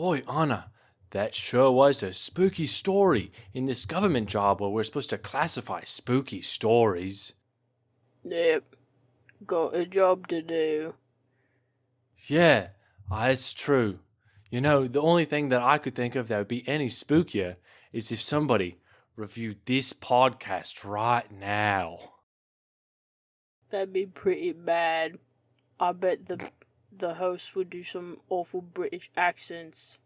Oi, Anna, that sure was a spooky story in this government job where we're supposed to classify spooky stories. Yep. Got a job to do. Yeah, it's true. You know, the only thing that I could think of that would be any spookier is if somebody reviewed this podcast right now. That'd be pretty bad. I bet the host would do some awful British accents.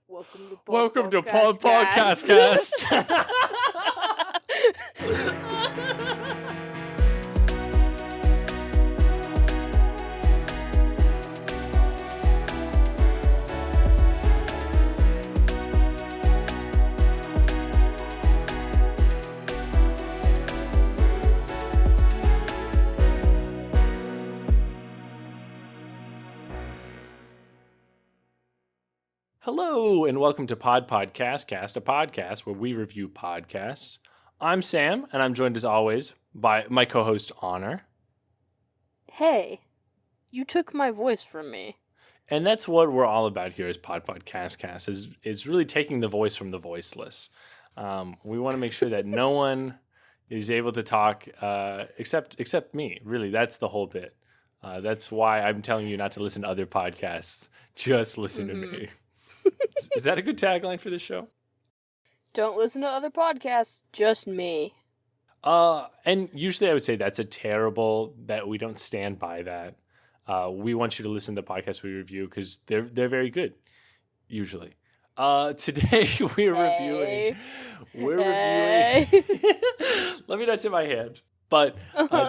Welcome to Podpodcastcast. Hello, and welcome to Podpodcastcast, a podcast where we review podcasts. I'm Sam, and I'm joined as always by my co-host, Honor. Hey, you took my voice from me. And that's what we're all about here as Podpodcastcast, is really taking the voice from the voiceless. We want to make sure that no one is able to talk except me. Really, that's the whole bit. That's why I'm telling you not to listen to other podcasts. Just listen to me. Is that a good tagline for this show? Don't listen to other podcasts, just me. And usually I would say that's a terrible, that we don't stand by that. We want you to listen to the podcasts we review because they're very good, usually. Today we're reviewing. Let me not tip my hand. But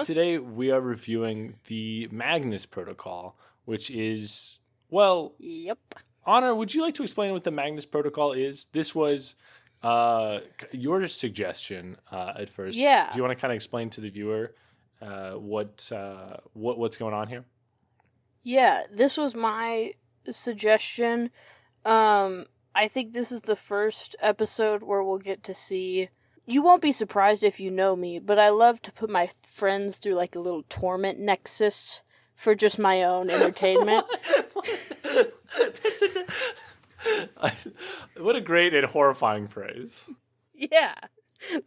today we are reviewing the Magnus Protocol, which is, well... Yep. Honor, would you like to explain what the Magnus Protocol is? This was your suggestion at first. Yeah. Do you want to kind of explain to the viewer what's going on here? Yeah, this was my suggestion. I think this is the first episode where we'll get to see... You won't be surprised if you know me, but I love to put my friends through like a little torment nexus for just my own entertainment. That's such a... What a great and horrifying phrase. Yeah,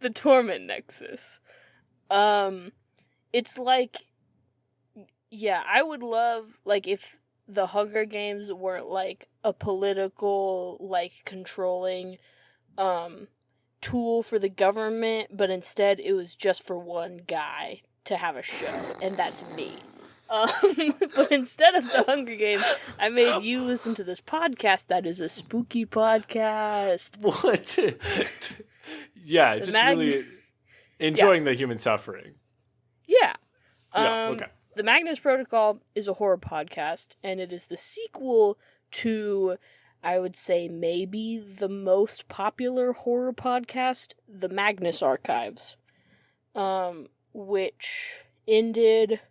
the torment nexus. It's like... Yeah, I would love, like, if the Hunger Games weren't, like, a political, like, controlling, tool for the government, but instead it was just for one guy to have a show, and that's me. But instead of the Hunger Games, I made you listen to this podcast that is a spooky podcast. What? Yeah, just really enjoying the human suffering. Yeah. Okay. The Magnus Protocol is a horror podcast, and it is the sequel to, I would say, maybe the most popular horror podcast, the Magnus Archives, which ended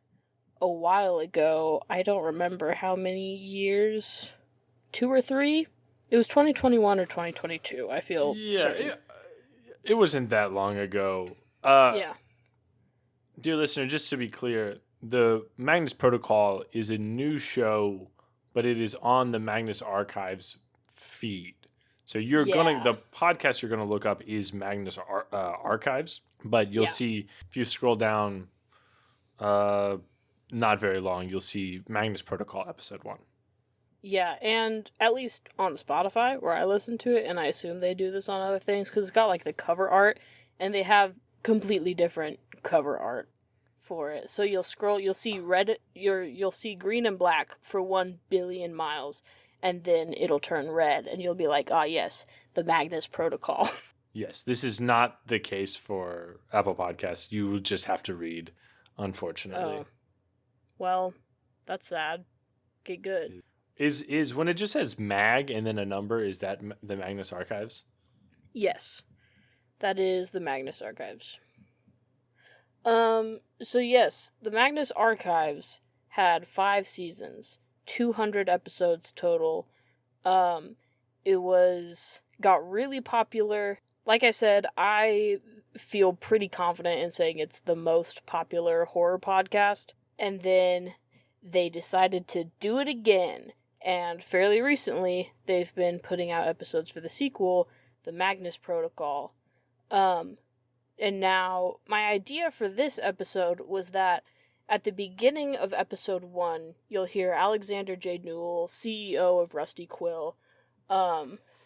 a while ago. I don't remember how many years, 2 or 3? It was 2021 or 2022, I feel certain. It wasn't that long ago. Yeah. Dear listener, just to be clear, the Magnus Protocol is a new show, but it is on the Magnus Archives feed. So the podcast you're gonna look up is Magnus Archives, but you'll see if you scroll down, not very long, you'll see Magnus Protocol episode 1. Yeah, and at least on Spotify, where I listen to it, and I assume they do this on other things, because it's got, like, the cover art, and they have completely different cover art for it. So you'll scroll, you'll see you'll see green and black for 1 billion miles, and then it'll turn red, and you'll be like, yes, the Magnus Protocol. Yes, this is not the case for Apple Podcasts. You will just have to read, unfortunately. Oh. Well, that's sad. Get good. Is when it just says mag and then a number, is that the Magnus Archives? Yes. That is the Magnus Archives. So yes, the Magnus Archives had 5 seasons, 200 episodes total. It got really popular. Like I said, I feel pretty confident in saying it's the most popular horror podcast. And then they decided to do it again. And fairly recently, they've been putting out episodes for the sequel, the Magnus Protocol. And now, my idea for this episode was that at the beginning of episode 1, you'll hear Alexander J. Newell, CEO of Rusty Quill,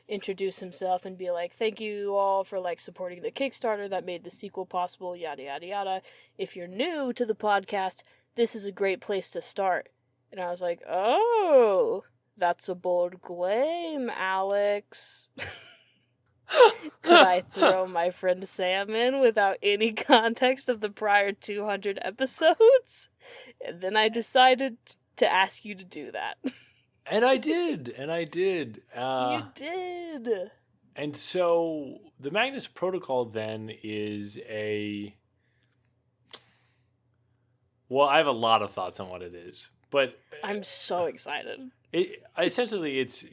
introduce himself and be like, thank you all for, like, supporting the Kickstarter that made the sequel possible, yada yada yada. If you're new to the podcast, this is a great place to start. And I was like, oh, that's a bold claim, Alex. Could I throw my friend Sam in without any context of the prior 200 episodes? And then I decided to ask you to do that. And I did. You did. And so the Magnus Protocol then is well, I have a lot of thoughts on what it is, but I'm so excited. Essentially, it's,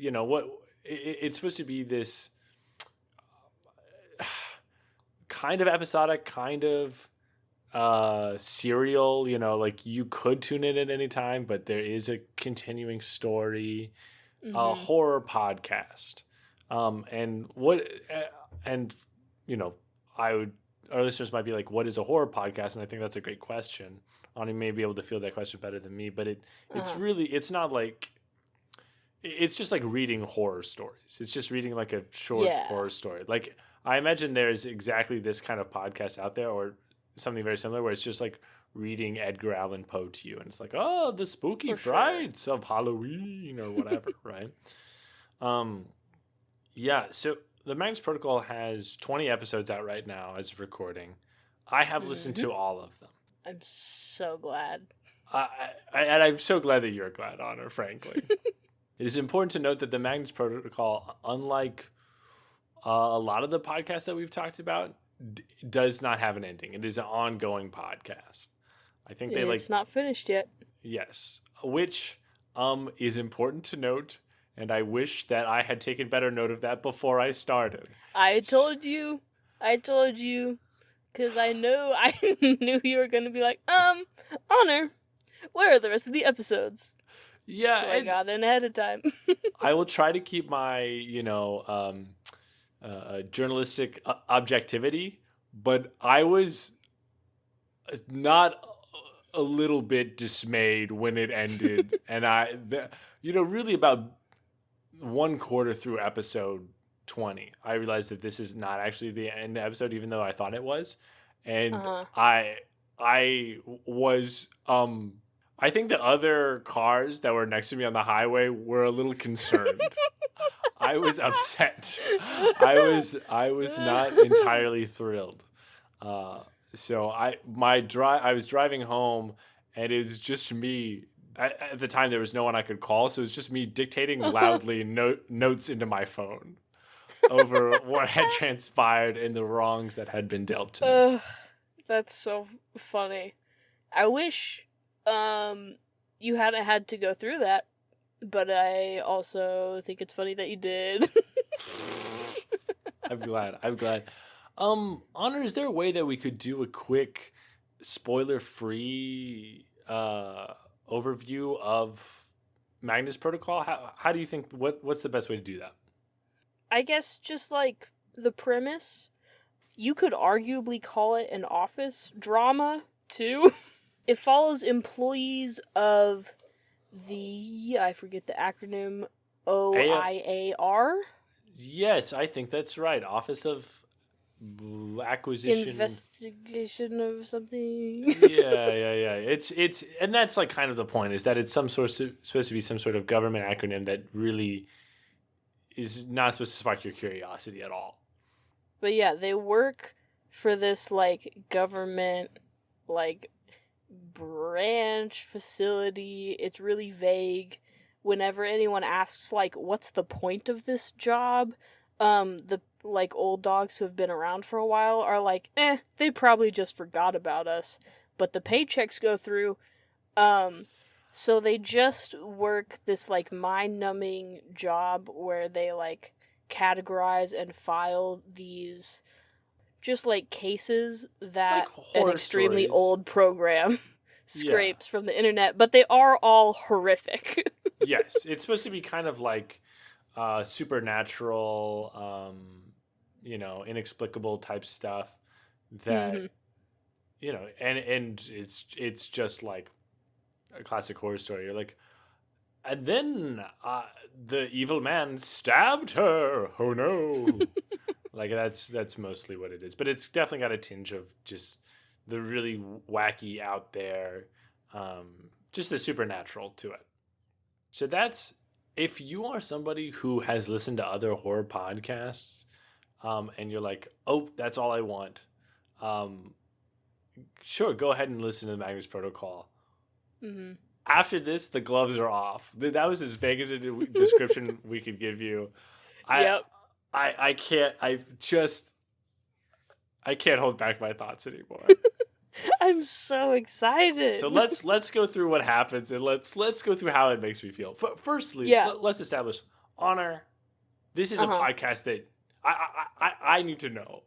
it's supposed to be this kind of episodic, kind of serial, like you could tune in at any time, but there is a continuing story, a horror podcast. Our listeners might be like, what is a horror podcast? And I think that's a great question. Ani may be able to field that question better than me, but it's not like, it's just like reading horror stories. It's just reading like a short horror story. Like, I imagine there's exactly this kind of podcast out there or something very similar where it's just like reading Edgar Allan Poe to you. And it's like, oh, the spooky frights of Halloween or whatever, right? So the Magnus Protocol has 20 episodes out right now as of recording. I have listened to all of them. I'm so glad. And I'm so glad that you're glad, Honor, frankly. It is important to note that the Magnus Protocol, unlike a lot of the podcasts that we've talked about, does not have an ending. It is an ongoing podcast. I think it's not finished yet. Yes, which is important to note, and I wish that I had taken better note of that before I started. I told you, because I knew you were going to be like, Honor, where are the rest of the episodes? Yeah, so I got in ahead of time. I will try to keep my, journalistic objectivity, but I was not a little bit dismayed when it ended, and really about 1/4 through episode 20, I realized that this is not actually the end episode, even though I thought it was, and I was I think the other cars that were next to me on the highway were a little concerned. I was upset. I was not entirely thrilled. So I was driving home, and it was just me. At the time, there was no one I could call, so it was just me dictating loudly notes into my phone over what had transpired and the wrongs that had been dealt to me. That's so funny. I wish you hadn't had to go through that, but I also think it's funny that you did. I'm glad. Honor, is there a way that we could do a quick spoiler-free overview of Magnus Protocol? How do you think, what's the best way to do that? I guess just like the premise, you could arguably call it an office drama too. It follows employees of I forget the acronym, OIAR? Yes, I think that's right. Office of Acquisition. Investigation of something. Yeah. It's and that's like kind of the point, is that it's supposed to be some sort of government acronym that really is not supposed to spark your curiosity at all. But yeah, they work for this like government like branch facility. It's really vague. Whenever anyone asks like what's the point of this job, the like old dogs who have been around for a while are like, they probably just forgot about us, but the paychecks go through. So they just work this like mind-numbing job where they like categorize and file these just like cases that like an extremely stories. old program scrapes from the internet, but they are all horrific. Yes, it's supposed to be kind of like supernatural, inexplicable type stuff that and it's just like a classic horror story. You're like, and then the evil man stabbed her. Oh no! Like that's mostly what it is, but it's definitely got a tinge of just the really wacky out there, just the supernatural to it. So that's, if you are somebody who has listened to other horror podcasts, and you're like, oh, that's all I want. Sure, go ahead and listen to the Magnus Protocol. Mm-hmm. After this, the gloves are off. That was as vague as a description we could give you. I can't hold back my thoughts anymore. I'm so excited. So let's go through what happens, and let's go through how it makes me feel. Firstly, let's establish, Honor, this is a podcast that I need to know.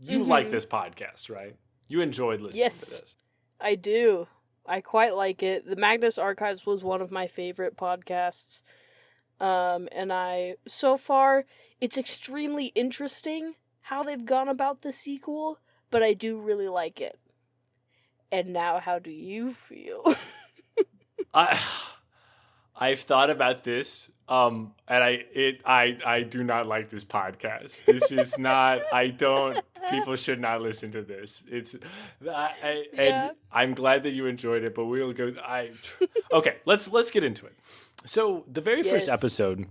You like this podcast, right? You enjoyed listening to this. I do. I quite like it. The Magnus Archives was one of my favorite podcasts. And so far, it's extremely interesting how they've gone about the sequel, but I do really like it. And now, how do you feel? I've thought about this, and I do not like this podcast. This is not. People should not listen to this. And I'm glad that you enjoyed it, but we'll go. Okay, let's get into it. So the very first episode,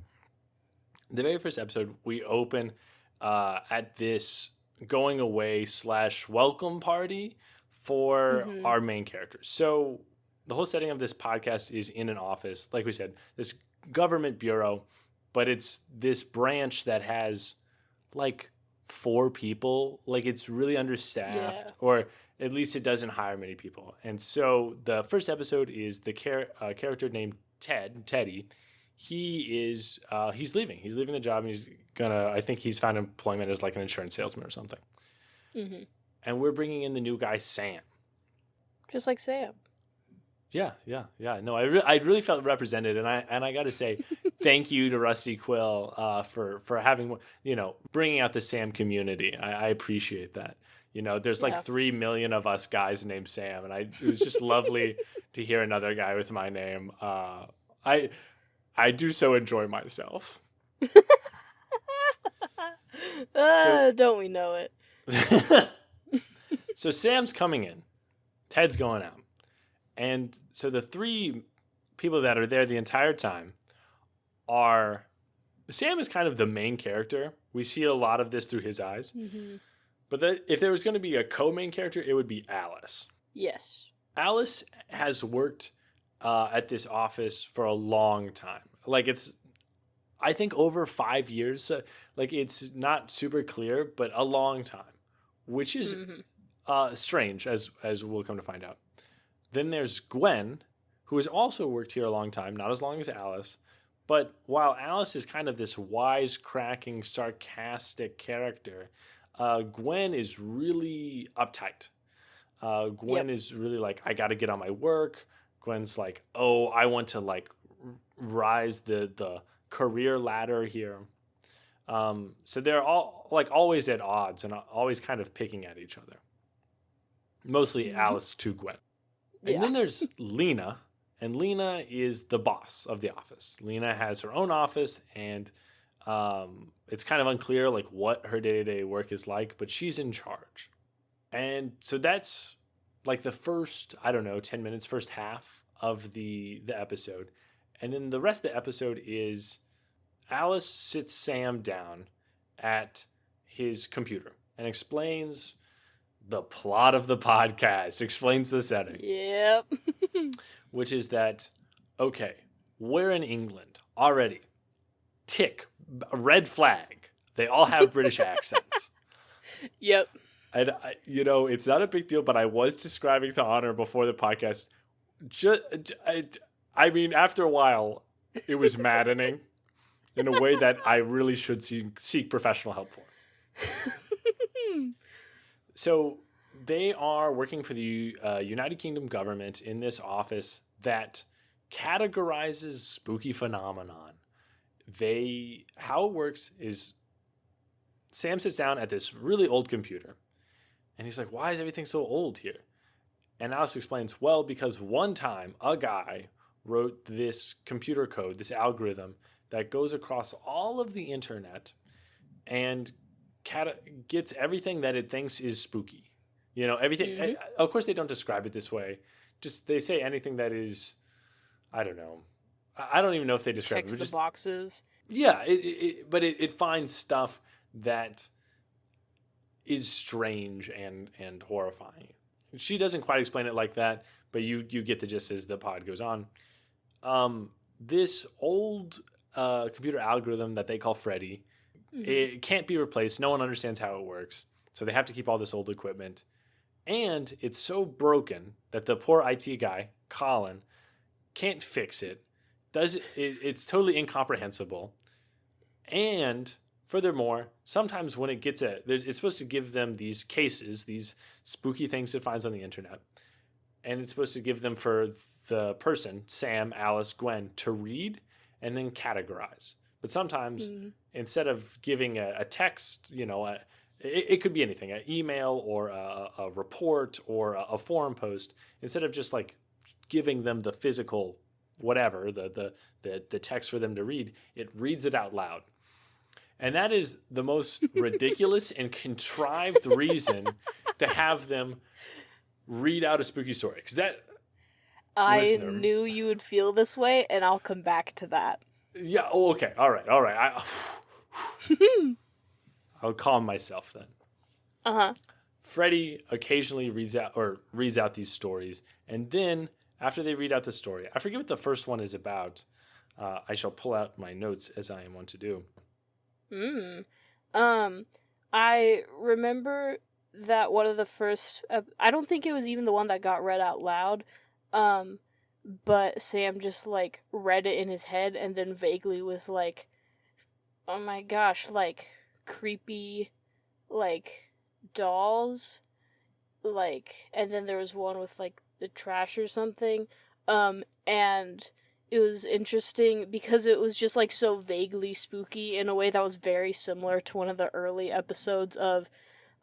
we open at this going away / welcome party for our main characters. So the whole setting of this podcast is in an office, like we said, this government bureau, but it's this branch that has like 4 people. Like, it's really understaffed, or at least it doesn't hire many people. And so the first episode is the character named Teddy. He's leaving. He's leaving the job, and I think he's found employment as like an insurance salesman or something. Mm-hmm. And we're bringing in the new guy, Sam. Just like Sam. Yeah. No, I really felt represented, and I got to say, thank you to Rusty Quill for having, bringing out the Sam community. I appreciate that. There's like 3 million of us guys named Sam, and it was just lovely to hear another guy with my name. I do so enjoy myself. Don't we know it? So Sam's coming in, Ted's going out. And so the 3 people that are there the entire time are... Sam is kind of the main character. We see a lot of this through his eyes. Mm-hmm. But if there was going to be a co-main character, it would be Alice. Yes. Alice has worked at this office for a long time. Like, it's, I think, over 5 years. Like, it's not super clear, but a long time. Which is strange, as we'll come to find out. Then there's Gwen, who has also worked here a long time, not as long as Alice. But while Alice is kind of this wisecracking, sarcastic character, Gwen is really uptight. Gwen is really like, I got to get on my work. Gwen's like, oh, I want to like rise the career ladder here. So they're all like always at odds and always kind of picking at each other. Mostly Alice to Gwen. And then there's Lena, and Lena is the boss of the office. Lena has her own office, and it's kind of unclear like what her day-to-day work is like, but she's in charge. And so that's like the first, 10 minutes, first half of the episode. And then the rest of the episode is Alice sits Sam down at his computer and explains the plot of the podcast, explains the setting. Yep. Which is that, okay, we're in England already. Tick, red flag. They all have British accents. Yep. And, it's not a big deal, but I was describing to Honor before the podcast. After a while, it was maddening in a way that I really should seek professional help for. So they are working for the United Kingdom government in this office that categorizes spooky phenomenon. How it works is Sam sits down at this really old computer and he's like, why is everything so old here? And Alice explains, well, because one time a guy wrote this computer code, this algorithm that goes across all of the internet and gets everything that it thinks is spooky. You know, everything. Mm-hmm. Of course, they don't describe it this way. Just they say anything that is, I don't know. I don't even know if they describe it. Checks the boxes. Yeah, but it finds stuff that is strange and horrifying. She doesn't quite explain it like that, but you get the gist as the pod goes on. This old computer algorithm that they call Freddy, it can't be replaced. No one understands how it works. So they have to keep all this old equipment. And it's so broken that the poor IT guy, Colin, can't fix it. It's totally incomprehensible. And furthermore, sometimes when it gets it's supposed to give them these cases, these spooky things it finds on the internet. And it's supposed to give them for the person, Sam, Alice, Gwen, to read and then categorize. But sometimes instead of giving a text, you know, it could be anything, an email or a report or a forum post, instead of just like giving them the physical whatever, the text for them to read, it reads it out loud. And that is the most ridiculous and contrived reason to have them read out a spooky story. Because I knew you would feel this way, and I'll come back to that. Yeah. Oh, okay. All right. I'll calm myself then. Uh-huh. Freddy occasionally reads out these stories, and then after they read out the story, I forget what the first one is about. I shall pull out my notes as I am wont to do. I remember that one of the first. I don't think it was even the one that got read out loud. But Sam just like read it in his head and then vaguely was like, "Oh my gosh, like creepy, like dolls, like." And then there was one with like the trash or something. And it was interesting because it was just like so vaguely spooky in a way that was very similar to one of the early episodes of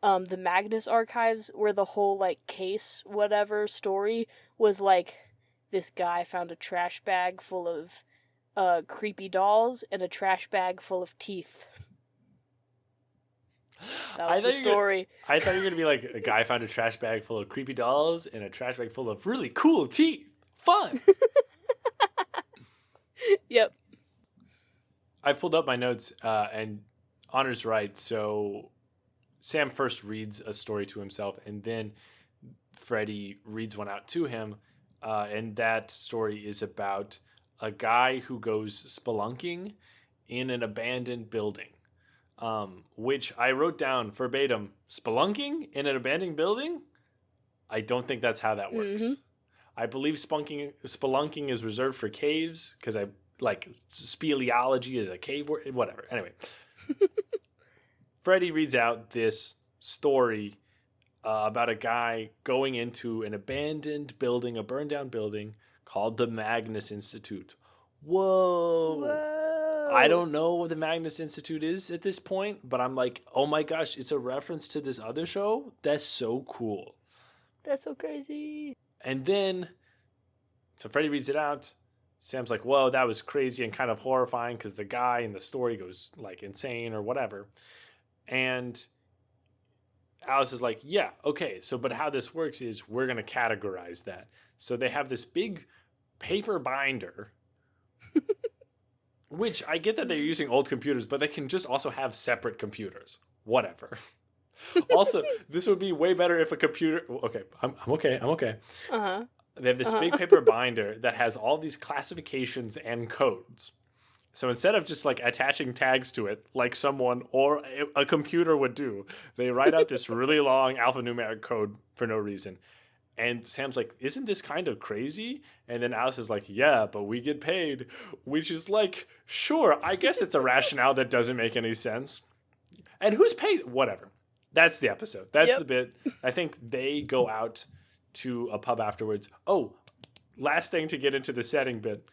the Magnus Archives, where the whole like case whatever story was like this guy found a trash bag full of creepy dolls and a trash bag full of teeth. That was the story. I thought you were going to be like, a guy found a trash bag full of creepy dolls and a trash bag full of really cool teeth. Fun! Yep. I pulled up my notes, and Honor's right. So Sam first reads a story to himself, and then Freddy reads one out to him. And that story is about a guy who goes spelunking in an abandoned building. Which I wrote down verbatim, spelunking in an abandoned building? I don't think that's how that works. Mm-hmm. I believe spelunking is reserved for caves, because I like speleology is a cave word, whatever. Anyway, Freddy reads out this story about a guy going into an abandoned building, a burned down building called the Magnus Institute. Whoa. I don't know what the Magnus Institute is at this point, but I'm like, oh my gosh, it's a reference to this other show? That's so cool. That's so crazy. And then, so Freddy reads it out. Sam's like, whoa, that was crazy and kind of horrifying because the guy in the story goes like insane or whatever. And Alice is like, yeah, okay, so but how this works is we're going to categorize that. So they have this big paper binder, which I get that they're using old computers, but they can just also have separate computers. Whatever. Also, this would be way better if a computer... Okay, I'm okay. Uh-huh. They have this big paper binder that has all these classifications and codes. So instead of just like attaching tags to it, like someone or a computer would do, they write out this really long alphanumeric code for no reason. And Sam's like, isn't this kind of crazy? And then Alice is like, yeah, but we get paid. Which is like, sure, I guess it's a rationale that doesn't make any sense. And who's paid? Whatever. That's the episode. That's Yep. the bit. I think they go out to a pub afterwards. Oh, last thing to get into the setting bit.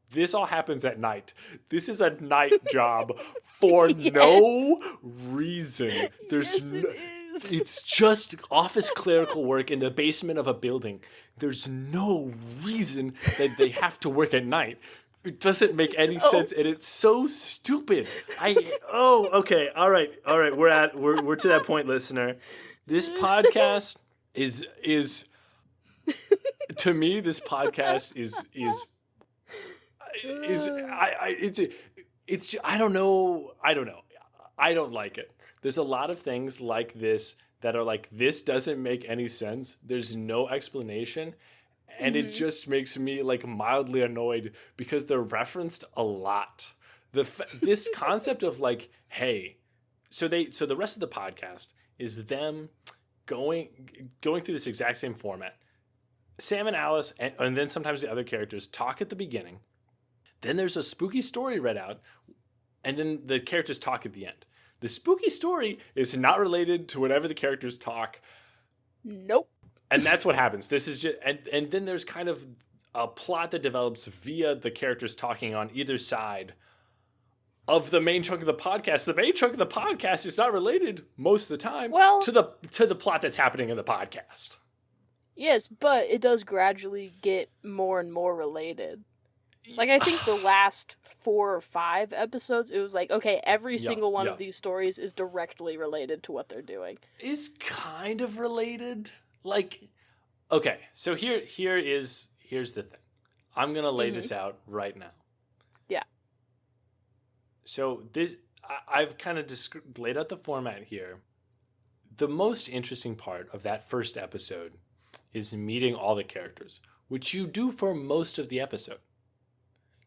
This all happens at night. This is a night job for no reason. There's Yes, it is. It's just office clerical work in the basement of a building. There's no reason that they have to work at night. It doesn't make any sense, and it's so stupid. Okay, all right. We're to that point, listener. This podcast is to me. This podcast is I don't know. I don't like it. There's a lot of things like this that are like, this doesn't make any sense. There's no explanation. And it just makes me like mildly annoyed because they're referenced a lot. This concept of like, hey, so the rest of the podcast is them going through this exact same format. Sam and Alice, and then sometimes the other characters talk at the beginning. Then there's a spooky story read out, and then the characters talk at the end. The spooky story is not related to whenever the characters talk. Nope. And that's what happens. This is just, and then there's kind of a plot that develops via the characters talking on either side of the main chunk of the podcast. The main chunk of the podcast is not related most of the time to the plot that's happening in the podcast. Yes, but it does gradually get more and more related. Like, I think the last 4 or 5 episodes, it was like, okay, every single one of these stories is directly related to what they're doing. Is kind of related. Like, okay, so here's the thing. I'm gonna lay this out right now. Yeah. So I've kind of laid out the format here. The most interesting part of that first episode is meeting all the characters, which you do for most of the episode.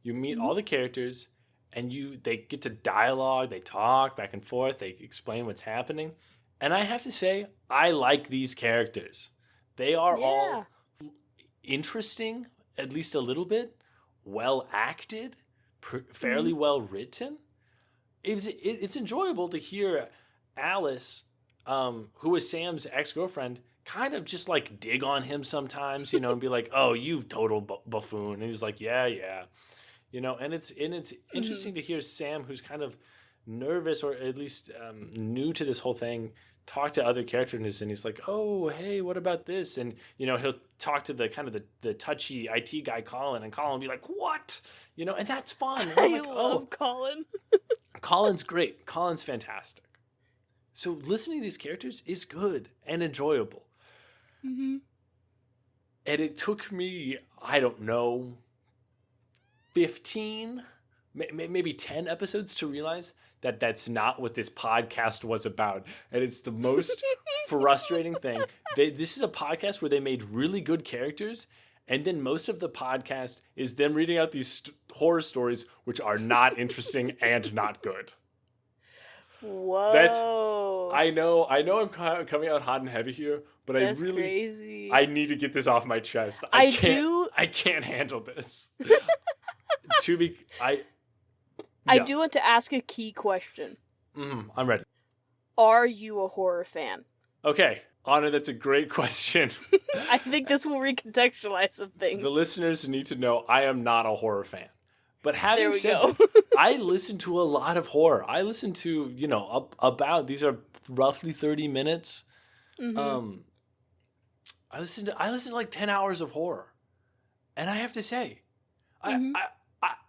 You meet all the characters, and they get to dialogue, they talk back and forth, they explain what's happening. And I have to say, I like these characters. They are all interesting, at least a little bit, well acted, fairly well written. It's enjoyable to hear Alice, who was Sam's ex-girlfriend, kind of just like dig on him sometimes, and be like, "Oh, you total buffoon," and he's like, "Yeah." And it's interesting to hear Sam, who's kind of nervous or at least new to this whole thing, talk to other characters, and he's like, "Oh, hey, what about this?" And he'll talk to the kind of the touchy IT guy Colin, and Colin will be like, "What?" And that's fun. And I'm like, love Colin. Colin's great. Colin's fantastic. So listening to these characters is good and enjoyable. Mm-hmm. And it took me, I don't know, 15, maybe 10 episodes to realize that that's not what this podcast was about. And it's the most frustrating thing. This is a podcast where they made really good characters, and then most of the podcast is them reading out these horror stories, which are not interesting and not good. Whoa. I know I'm coming out hot and heavy here, but that's I really crazy. I need to get this off my chest. I can't handle this. I do want to ask a key question. I'm ready. Are you a horror fan? Okay, Anna, that's a great question. I think this will recontextualize some things. The listeners need to know I am not a horror fan. But having said go. that, I listen to a lot of horror. I listen to, about, these are roughly 30 minutes. Mm-hmm. I listen to like 10 hours of horror. And I have to say,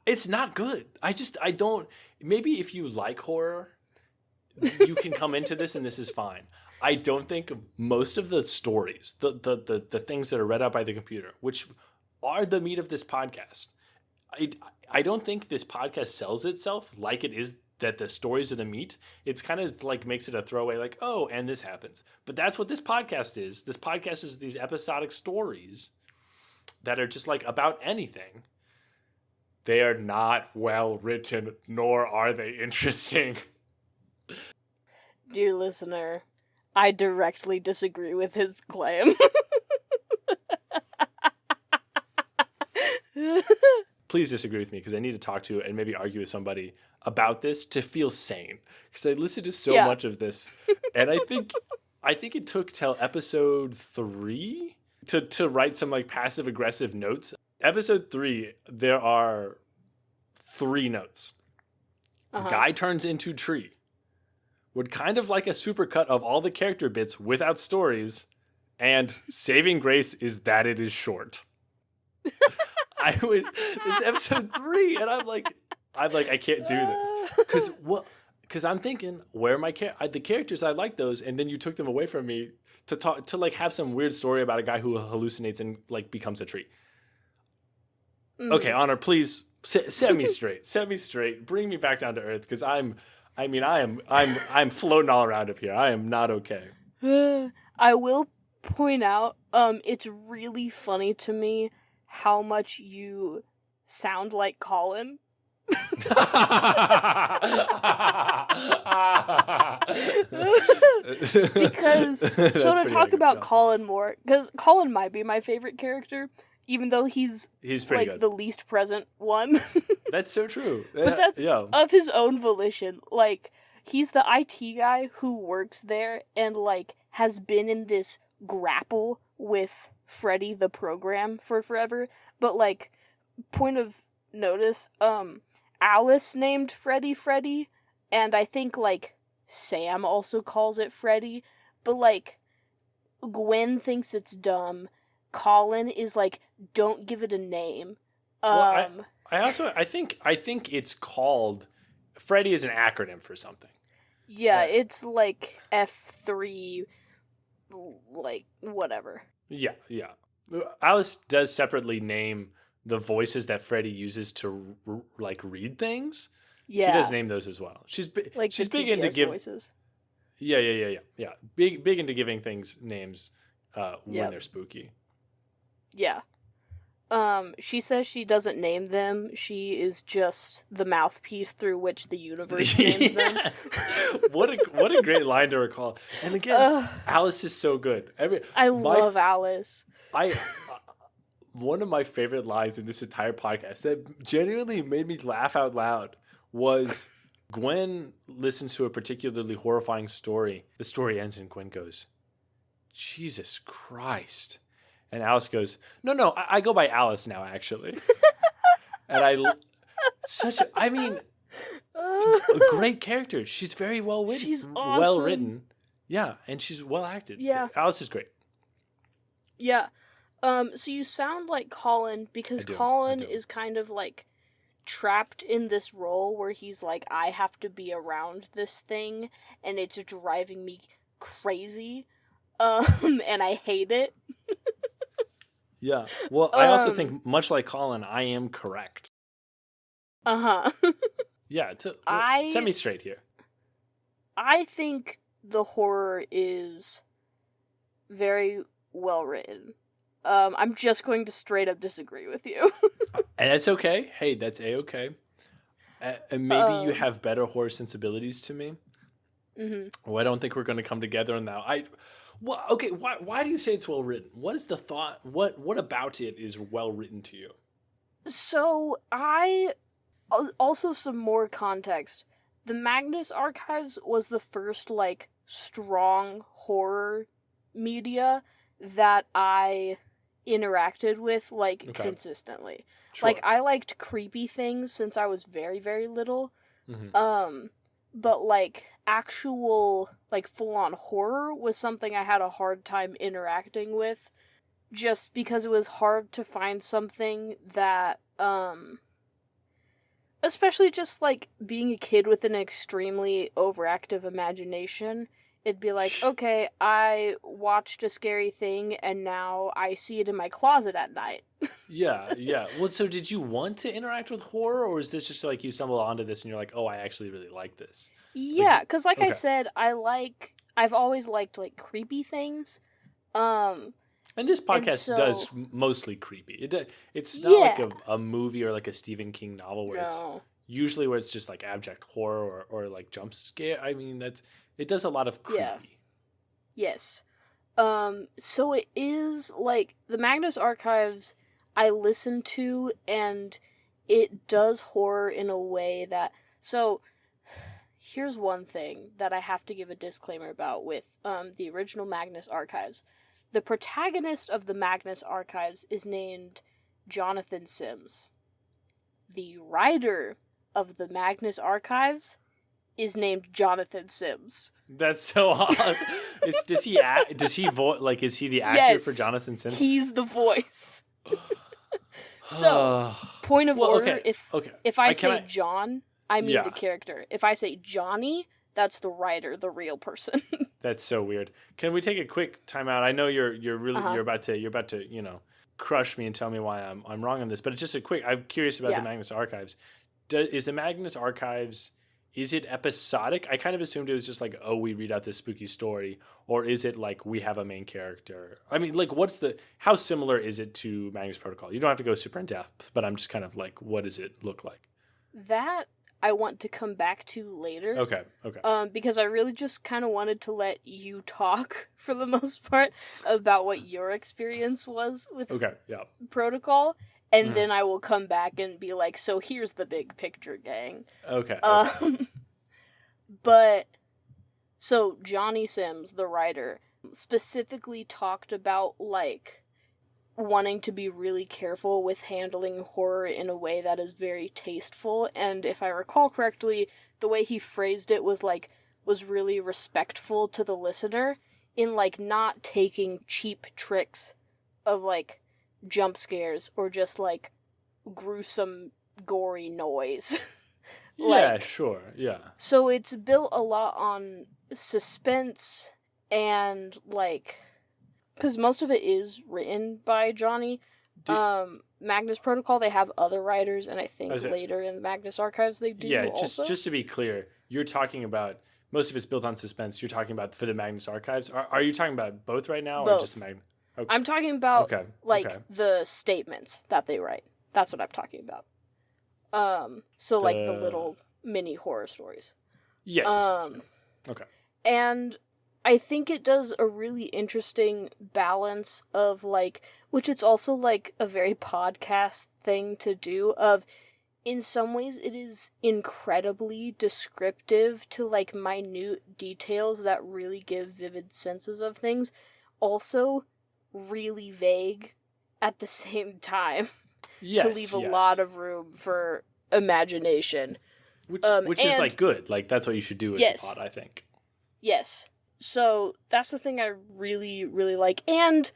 it's not good. I don't, maybe if you like horror, you can come into this and this is fine. I don't think most of the stories, the things that are read out by the computer, which are the meat of this podcast, I don't think this podcast sells itself like it is that the stories are the meat. It's kind of like makes it a throwaway, like, oh, and this happens. But that's what this podcast is. This podcast is these episodic stories that are just like about anything. They are not well written, nor are they interesting. Dear listener, I directly disagree with his claim. please disagree with me because I need to talk to and maybe argue with somebody about this to feel sane. Because I listened to so much of this, and I think it took till episode 3 to write some like passive aggressive notes. Episode 3, there are 3 notes. Guy turns into tree. Would kind of like a supercut of all the character bits without stories, and saving grace is that it is short. It's episode 3, and I'm like, I can't do this because I'm thinking, where are my the characters? I like those, and then you took them away from me to like have some weird story about a guy who hallucinates and like becomes a tree. Okay, Honor, please set me straight. Set me straight. Bring me back down to earth because I'm floating all around up here. I am not okay. I will point out, it's really funny to me how much you sound like Colin. Because so to talk about Colin more, because Colin might be my favorite character, even though he's pretty like good. The least present one. That's so true. But that's of his own volition. Like, he's the IT guy who works there and like has been in this grapple with Freddy the program for forever. But like, point of notice, Alice named Freddy, and I think like Sam also calls it Freddy, but like Gwen thinks it's dumb. Colin is like, don't give it a name. I think it's called Freddy is an acronym for something. Yeah, it's like F3, like whatever. Yeah. Alice does separately name the voices that Freddy uses to like read things. Yeah, she does name those as well. She's big into giving voices. Yeah. Big into giving things names when they're spooky. Yeah. She says she doesn't name them. She is just the mouthpiece through which the universe names them. What a great line to recall. And again, Alice is so good. I love Alice. One of my favorite lines in this entire podcast that genuinely made me laugh out loud was Gwen listens to a particularly horrifying story. The story ends and Gwen goes, "Jesus Christ." And Alice goes, No, I go by Alice now, actually. And a great character. She's very well written. She's awesome. Well written. Yeah, and she's well acted. Yeah. Alice is great. Yeah. So you sound like Colin because Colin is kind of like trapped in this role where he's like, I have to be around this thing and it's driving me crazy. And I hate it. Yeah. Well, I also think, much like Colin, I am correct. Uh-huh. Yeah, set me straight here. I think the horror is very well written. I'm just going to straight up disagree with you. And that's okay. Hey, that's A-okay. And maybe you have better horror sensibilities to me. Mm-hmm. Well, I don't think we're going to come together on that. Well, okay, why do you say it's well written? What is the thought? What about it is well written to you? So, also some more context. The Magnus Archives was the first, like, strong horror media that I interacted with, like, consistently. Sure. Like, I liked creepy things since I was very, very little. Mm-hmm. But, like, actual, like, full-on horror was something I had a hard time interacting with, just because it was hard to find something that, especially just, like, being a kid with an extremely overactive imagination, it'd be like, okay, I watched a scary thing, and now I see it in my closet at night. Yeah. Well, so did you want to interact with horror, or is this just like you stumble onto this and you're like, oh, I actually really like this? Yeah, because I said, I've always liked, like, creepy things. And this podcast does mostly creepy. It's not like a movie or like a Stephen King novel where it's usually where it's just like abject horror or like jump scare. I mean, it does a lot of creepy. Yeah. Yes. So it is like the Magnus Archives I listened to, and it does horror in a way that... So, here's one thing that I have to give a disclaimer about with the original Magnus Archives. The protagonist of the Magnus Archives is named Jonathan Sims. The writer of the Magnus Archives is named Jonathan Sims. That's so awesome. Does he act? Does he is he the actor for Jonathan Sims? He's the voice. So, point of order, if I say John, I mean the character. If I say Johnny, that's the writer, the real person. That's so weird. Can we take a quick timeout? I know you're really you're about to crush me and tell me why I'm wrong on this, but it's just a quick. I'm curious about the Magnus Archives. Is the Magnus Archives, is it episodic? I kind of assumed it was just like, oh, we read out this spooky story, or is it like we have a main character? I mean, like, how similar is it to Magnus Protocol? You don't have to go super in depth, but I'm just kind of like, what does it look like? That I want to come back to later. Okay. Because I really just kind of wanted to let you talk for the most part about what your experience was with Protocol. And then I will come back and be like, so here's the big picture, gang. Okay. But, so Johnny Sims, the writer, specifically talked about, like, wanting to be really careful with handling horror in a way that is very tasteful. And if I recall correctly, the way he phrased it was really respectful to the listener in, like, not taking cheap tricks of, like, jump scares or just like gruesome gory noise. Sure. So it's built a lot on suspense and like, because most of it is written by Johnny. Magnus Protocol, they have other writers, and I think later in the Magnus Archives they do also. Just to be clear, you're talking about most of it's built on suspense. You're talking about for the Magnus Archives. Are you talking about both right now? Both. Or just the Magnus? Okay. I'm talking about the statements that they write. That's what I'm talking about. So like the little mini horror stories. Yes. Okay. And I think it does a really interesting balance of like, which it's also like a very podcast thing to do of, in some ways it is incredibly descriptive to like minute details that really give vivid senses of things. Also really vague at the same time to leave a lot of room for imagination. Which is like good. Like that's what you should do with the pod, I think. Yes. So that's the thing I really, really like. And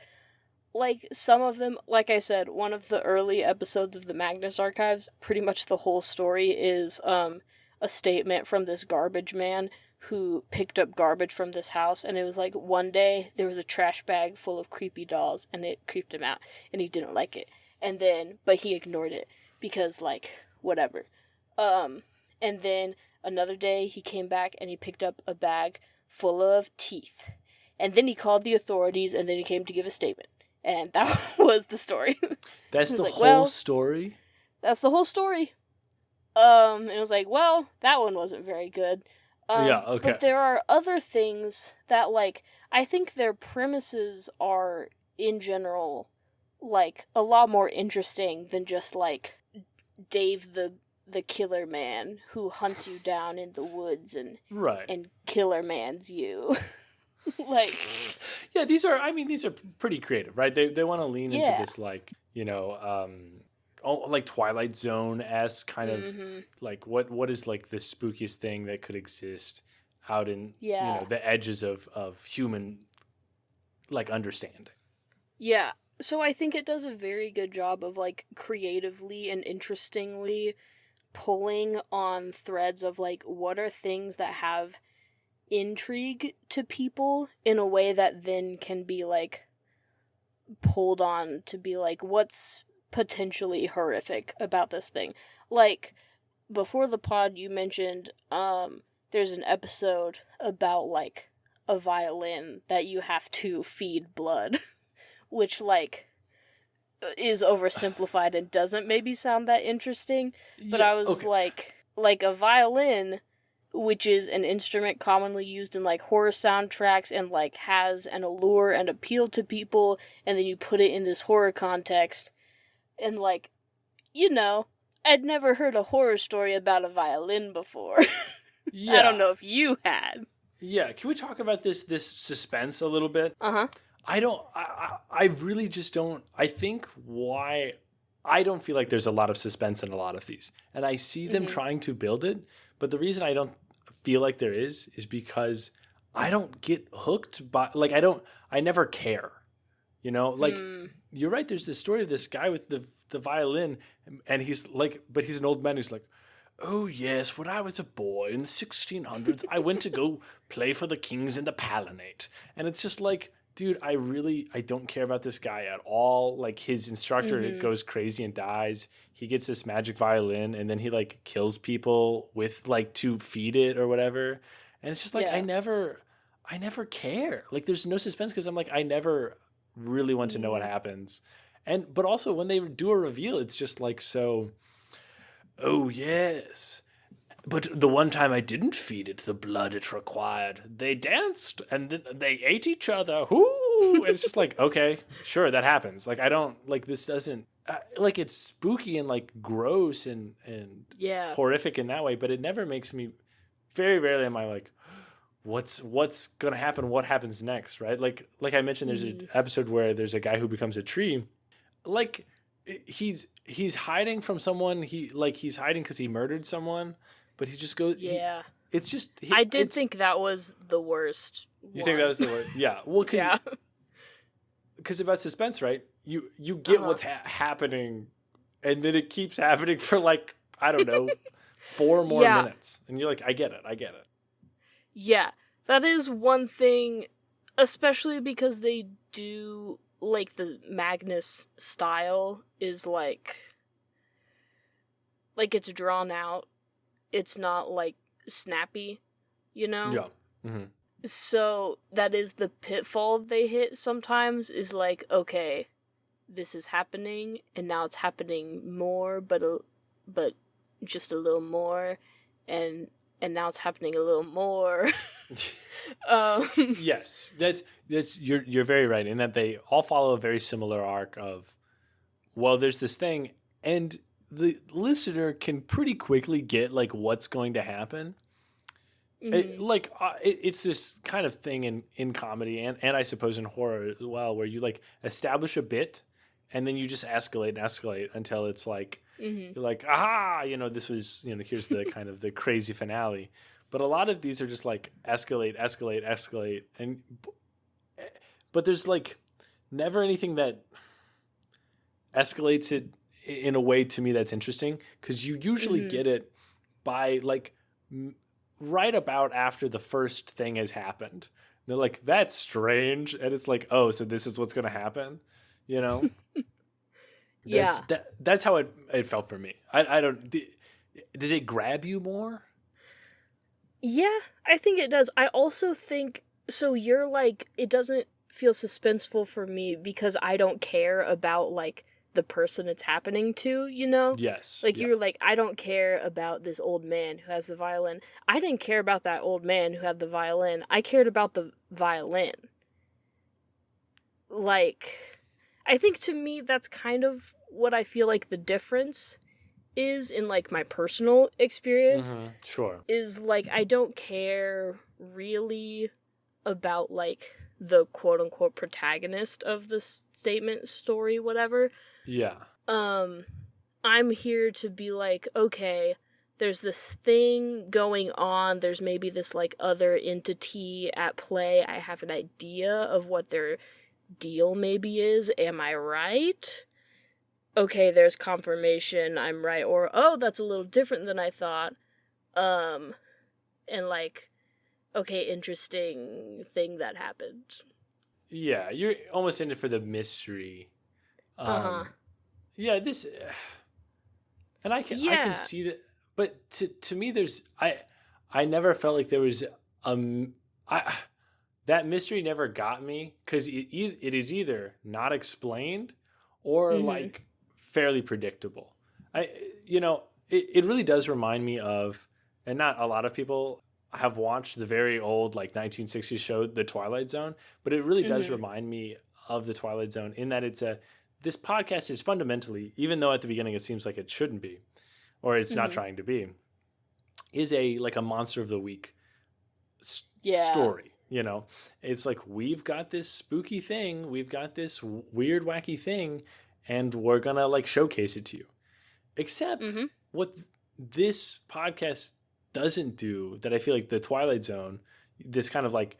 like some of them, like I said, one of the early episodes of the Magnus Archives, pretty much the whole story is a statement from this garbage man who picked up garbage from this house, and it was like one day there was a trash bag full of creepy dolls, and it creeped him out, and he didn't like it. And then, but he ignored it, because, like, whatever. And then another day he came back, and he picked up a bag full of teeth. And then he called the authorities, and then he came to give a statement. And that was the story. That's the whole story? That's the whole story. And it was like, well, that one wasn't very good. But there are other things that, like, I think their premises are, in general, like, a lot more interesting than just, like, Dave the killer man who hunts you down in the woods and killer mans you. Like... Yeah, these are pretty creative, right? They want to lean into this, like, like Twilight Zone-esque kind of, like, what is, like, the spookiest thing that could exist out in, the edges of human, like, understanding. Yeah. So I think it does a very good job of, like, creatively and interestingly pulling on threads of, like, what are things that have intrigue to people in a way that then can be, like, pulled on to be, like, what's potentially horrific about this thing. Like, before the pod you mentioned, there's an episode about, like, a violin that you have to feed blood, which, like, is oversimplified and doesn't maybe sound that interesting, but I was like a violin, which is an instrument commonly used in, like, horror soundtracks and, like, has an allure and appeal to people, and then you put it in this horror context, and, like, I'd never heard a horror story about a violin before. Yeah. I don't know if you had. Yeah, can we talk about this suspense a little bit? I really just don't. I think why I don't feel like there's a lot of suspense in a lot of these, and I see them trying to build it, but the reason I don't feel like there is because I don't get hooked by, like, I never care, you know, like you're right. There's this story of this guy with the violin, and he's like, but he's an old man who's like, oh yes, when I was a boy in the 1600s, I went to go play for the kings in the Palanate, and it's just like, dude, I don't care about this guy at all. Like, his instructor goes crazy and dies. He gets this magic violin, and then he like kills people with like to feed it or whatever. And it's just like, I never care. Like, there's no suspense because I'm like, I never really want to know what happens. But also when they do a reveal, it's just like, so, oh yes. But the one time I didn't feed it the blood it required, they danced and then they ate each other. Whoo! And it's just like, okay, sure, that happens. Like, I don't, like, this doesn't, like, it's spooky and like gross and horrific in that way, but it never makes me, very rarely am I like, what's going to happen? What happens next? Right? Like I mentioned, there's an episode where there's a guy who becomes a tree. Like, he's hiding from someone. He's hiding because he murdered someone. But he just goes... Yeah. It's just... I did think that was the worst. You think that was the worst? Yeah. Well, because about suspense, right? You get what's happening, and then it keeps happening for, like, I don't know, 4 more minutes. And you're like, I get it. Yeah. That is one thing, especially because they do, like, the Magnus style is, like, it's drawn out. It's not, like, snappy, you know? Yeah. Mm-hmm. So that is the pitfall they hit sometimes, is like, okay, this is happening, and now it's happening more, but just a little more, and now it's happening a little more. Yes, that's you're very right in that they all follow a very similar arc of, well, there's this thing, and the listener can pretty quickly get like what's going to happen. It's this kind of thing in comedy and I suppose in horror as well, where you like establish a bit and then you just escalate until it's like, you're like, aha, you know, this was, you know, here's the kind of the crazy finale. But a lot of these are just like escalate. But there's like never anything that escalates it in a way to me that's interesting, because you usually get it by like right about after the first thing has happened. They're like, that's strange, and it's like, oh, so this is what's going to happen, you know? That's how it felt for me. I don't. Does it grab you more? Yeah, I think it does. I also think so. You're like, it doesn't feel suspenseful for me because I don't care about like the person it's happening to, you know? Yes. Like, you're like, I don't care about this old man who has the violin. I didn't care about that old man who had the violin. I cared about the violin. Like, I think to me that's kind of what I feel like the difference is in, like, my personal experience. Sure. Is, like, I don't care really about, like, the quote-unquote protagonist of the statement, story, whatever. Yeah. I'm here to be like, okay, there's this thing going on, there's maybe this, like, other entity at play, I have an idea of what their deal maybe is, am I right? Okay, there's confirmation, I'm right, or, oh, that's a little different than I thought, and, like, okay, interesting thing that happened. Yeah, you're almost in it for the mystery. Yeah, this, and I can see that, but to me, I never felt like there was that mystery never got me, because it is either not explained or like fairly predictable. It really does remind me of, and not a lot of people have watched the very old like 1960s show The Twilight Zone, but it really does remind me of The Twilight Zone in that this podcast is fundamentally, even though at the beginning it seems like it shouldn't be, or it's not trying to be, is a monster of the week story. You know, it's like, we've got this spooky thing, we've got this weird, wacky thing, and we're gonna like showcase it to you. Except what this podcast doesn't do, that I feel like the Twilight Zone, this kind of like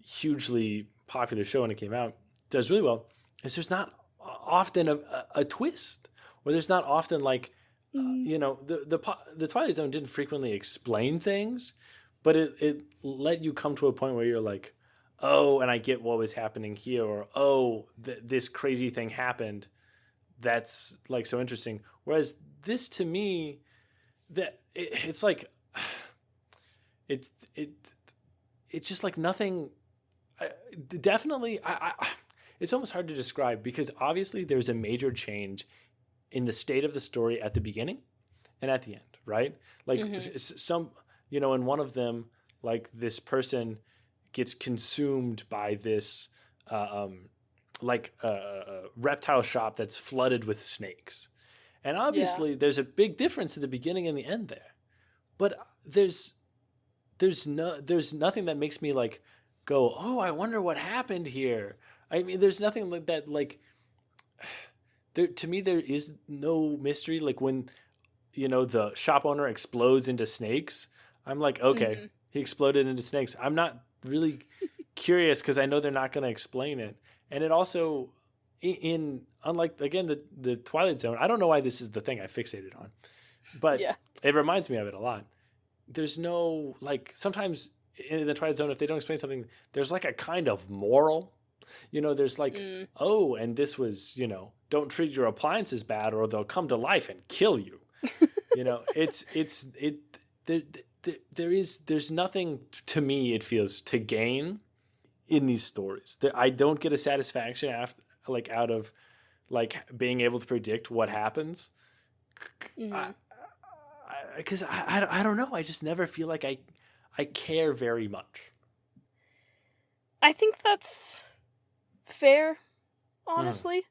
hugely popular show when it came out, does really well, is there's not often a twist, or there's not often like, you know, the Twilight Zone didn't frequently explain things, but it let you come to a point where you're like, oh, and I get what was happening here, or oh, this crazy thing happened. That's like so interesting. Whereas this, to me, it's like it's just like nothing. Definitely, it's almost hard to describe, because obviously there's a major change in the state of the story at the beginning and at the end, right? Like some, you know, in one of them, like this person gets consumed by this reptile shop that's flooded with snakes. And obviously there's a big difference in the beginning and the end there. But there's nothing that makes me like go, oh, I wonder what happened here. I mean, there's nothing like that. Like, to me, there is no mystery. Like when, you know, the shop owner explodes into snakes, I'm like, okay, he exploded into snakes. I'm not really curious, because I know they're not going to explain it. And it also, unlike, again, the Twilight Zone, I don't know why this is the thing I fixated on, but it reminds me of it a lot. There's no, like, sometimes in the Twilight Zone, if they don't explain something, there's like a kind of moral. You know, there's like, oh, and this was, you know, don't treat your appliances bad or they'll come to life and kill you. You know, there's nothing, to me, it feels, to gain in these stories. That I don't get a satisfaction out of like being able to predict what happens. Because I don't know. I just never feel like I care very much. I think that's fair, honestly.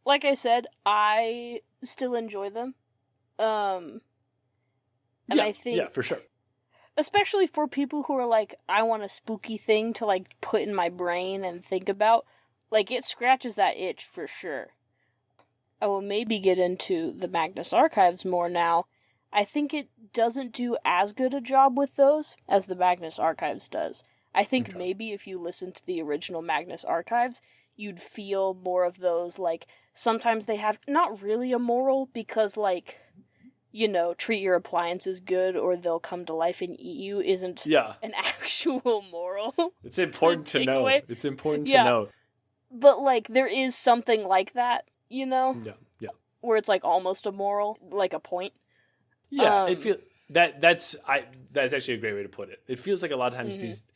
Like I said, I still enjoy them. And I think... Yeah, for sure. Especially for people who are like, I want a spooky thing to like put in my brain and think about. Like, it scratches that itch for sure. I will maybe get into the Magnus Archives more now. I think it doesn't do as good a job with those as the Magnus Archives does. I think maybe if you listen to the original Magnus Archives, you'd feel more of those, like, sometimes they have not really a moral, because, like, you know, treat your appliances good or they'll come to life and eat you isn't an actual moral. It's important to know. Away. It's important to know. But, like, there is something like that, you know? Yeah. Where it's, like, almost a moral, like a point. Yeah, it feels that's actually a great way to put it. It feels like a lot of times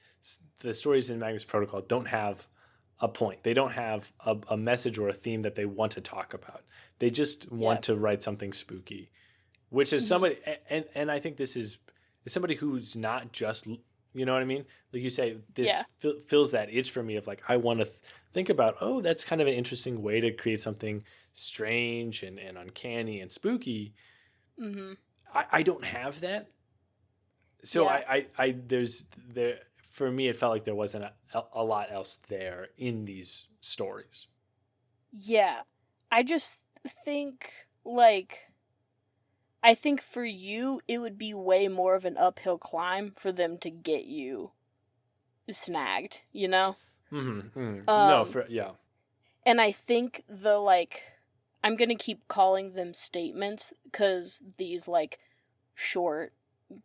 the stories in Magnus Protocol don't have a point. They don't have a message or a theme that they want to talk about. They just want to write something spooky, which is somebody, and I think this is somebody who's not just, you know what I mean? Like you say, this fills that itch for me of like, I want to think about, oh, that's kind of an interesting way to create something strange and uncanny and spooky. I don't have that. So for me, it felt like there wasn't a lot else there in these stories. Yeah. I just think, like, I think for you, it would be way more of an uphill climb for them to get you snagged, you know? And I think I'm going to keep calling them statements, because these, like, short,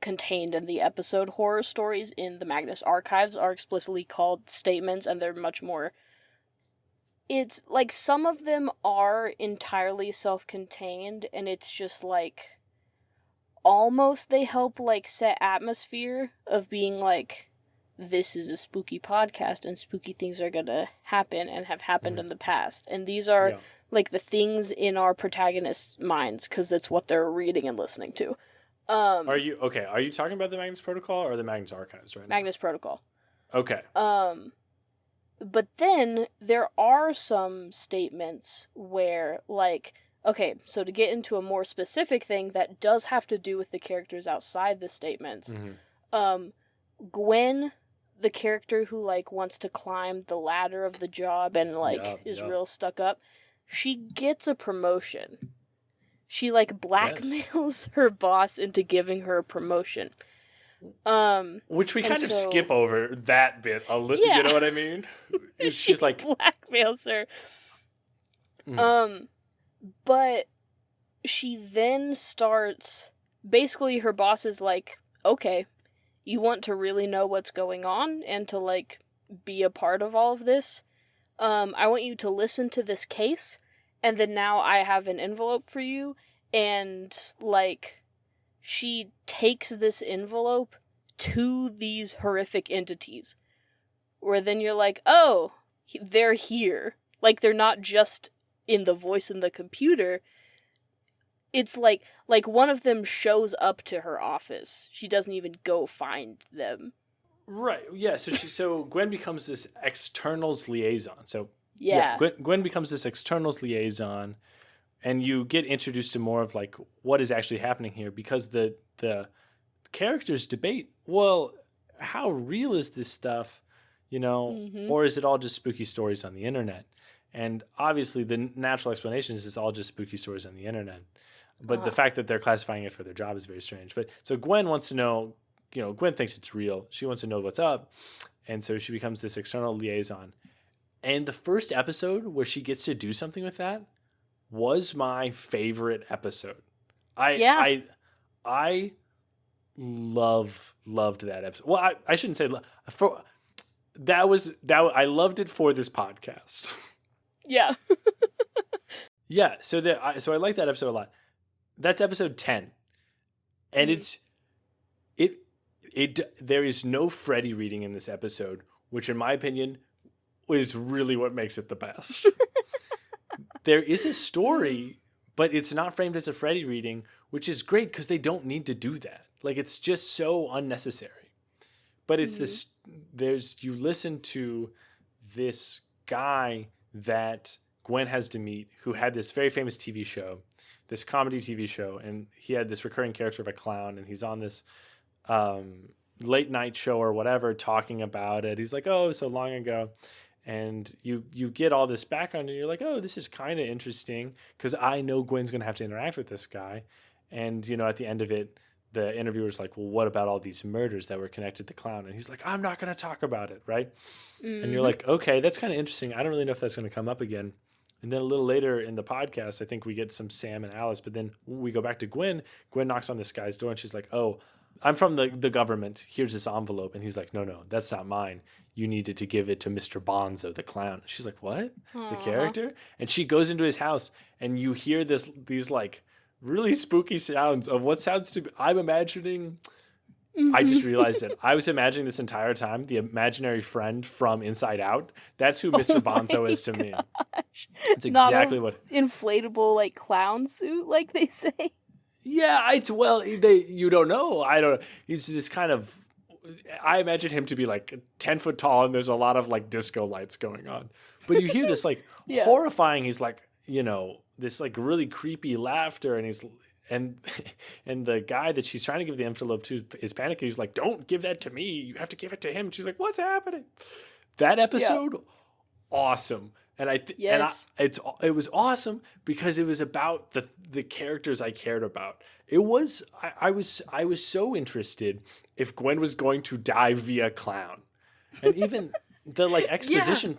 contained in the episode horror stories in the Magnus Archives are explicitly called statements, and they're much more... It's, like, some of them are entirely self-contained, and it's just, like, almost they help, like, set atmosphere of being, like, this is a spooky podcast, and spooky things are gonna happen and have happened in the past. And these are, like, the things in our protagonists' minds, because it's what they're reading and listening to. Are you talking about the Magnus Protocol or the Magnus Archives right now? Magnus Protocol. Okay. But then there are some statements where, like, Okay, so to get into a more specific thing that does have to do with the characters outside the statements, Gwen, the character who, like, wants to climb the ladder of the job and, like, is real stuck up, she gets a promotion. She, like, blackmails her boss into giving her a promotion. Which we kind of skip over that bit a little, you know what I mean? She's like... blackmails her. But she then starts... Basically, her boss is like, okay, you want to really know what's going on and to, like, be a part of all of this? I want you to listen to this case, and then now I have an envelope for you, and, like, she takes this envelope to these horrific entities, where then you're like, oh, they're here. Like, they're not just in the voice in the computer. It's like one of them shows up to her office. She doesn't even go find them. Right. Yeah. So Gwen becomes this externals liaison. So yeah, Gwen becomes this externals liaison, and you get introduced to more of like what is actually happening here, because the characters debate, well, how real is this stuff, you know, or is it all just spooky stories on the internet? And obviously the natural explanation is it's all just spooky stories on the internet. But the fact that they're classifying it for their job is very strange. But so Gwen wants to know, you know, Gwen thinks it's real. She wants to know what's up. And so she becomes this external liaison. And the first episode where she gets to do something with that was my favorite episode. I loved that episode. Well, I shouldn't say I loved it for this podcast. Yeah. Yeah, so I like that episode a lot. That's episode 10. And there is no Freddy reading in this episode, which in my opinion is really what makes it the best. There is a story, but it's not framed as a Freddy reading, which is great because they don't need to do that. Like, it's just so unnecessary. But it's you listen to this guy that Gwen has to meet, who had this very famous TV show, this comedy TV show, and he had this recurring character of a clown, and he's on this late night show or whatever talking about it. He's like, oh, so long ago. And you get all this background, and you're like, oh, this is kind of interesting, because I know Gwen's going to have to interact with this guy. And, you know, at the end of it, the interviewer's like, well, what about all these murders that were connected to the clown? And he's like, I'm not going to talk about it, right? And you're like, okay, that's kind of interesting. I don't really know if that's going to come up again. And then a little later in the podcast, I think we get some Sam and Alice. But then when we go back to Gwen, Gwen knocks on this guy's door, and she's like, oh, I'm from the government. Here's this envelope. And he's like, no, that's not mine. You needed to give it to Mr. Bonzo, the clown. She's like, what? The character? And she goes into his house, and you hear these like really spooky sounds of what sounds to be, I'm imagining... I just realized that I was imagining this entire time the imaginary friend from Inside Out. That's who Mr. Bonzo is to me. It's exactly what inflatable like clown suit, like they say. Yeah, you don't know. I don't know. He's this kind of. I imagine him to be like 10 foot tall, and there's a lot of like disco lights going on. But you hear this like horrifying. He's like, you know, this like really creepy laughter, and he's. And the guy that she's trying to give the envelope to is panicking. He's like, don't give that to me. You have to give it to him. And she's like, what's happening? That episode, awesome. And it was awesome because it was about the characters I cared about. It was I was so interested if Gwen was going to die via clown. And even the like exposition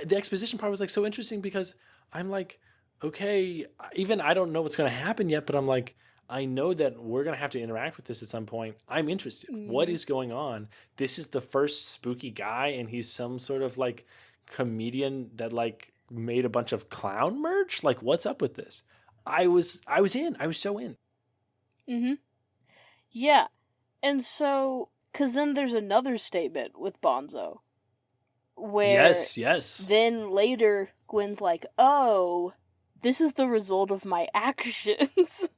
the exposition part was like so interesting because I'm like, okay, even I don't know what's going to happen yet, but I'm like, I know that we're going to have to interact with this at some point. I'm interested. What is going on? This is the first spooky guy, and he's some sort of like comedian that like made a bunch of clown merch. Like, what's up with this? I was in. I was so in. Yeah. And so, because then there's another statement with Bonzo. Where yes. Then later, Gwen's like, oh... this is the result of my actions.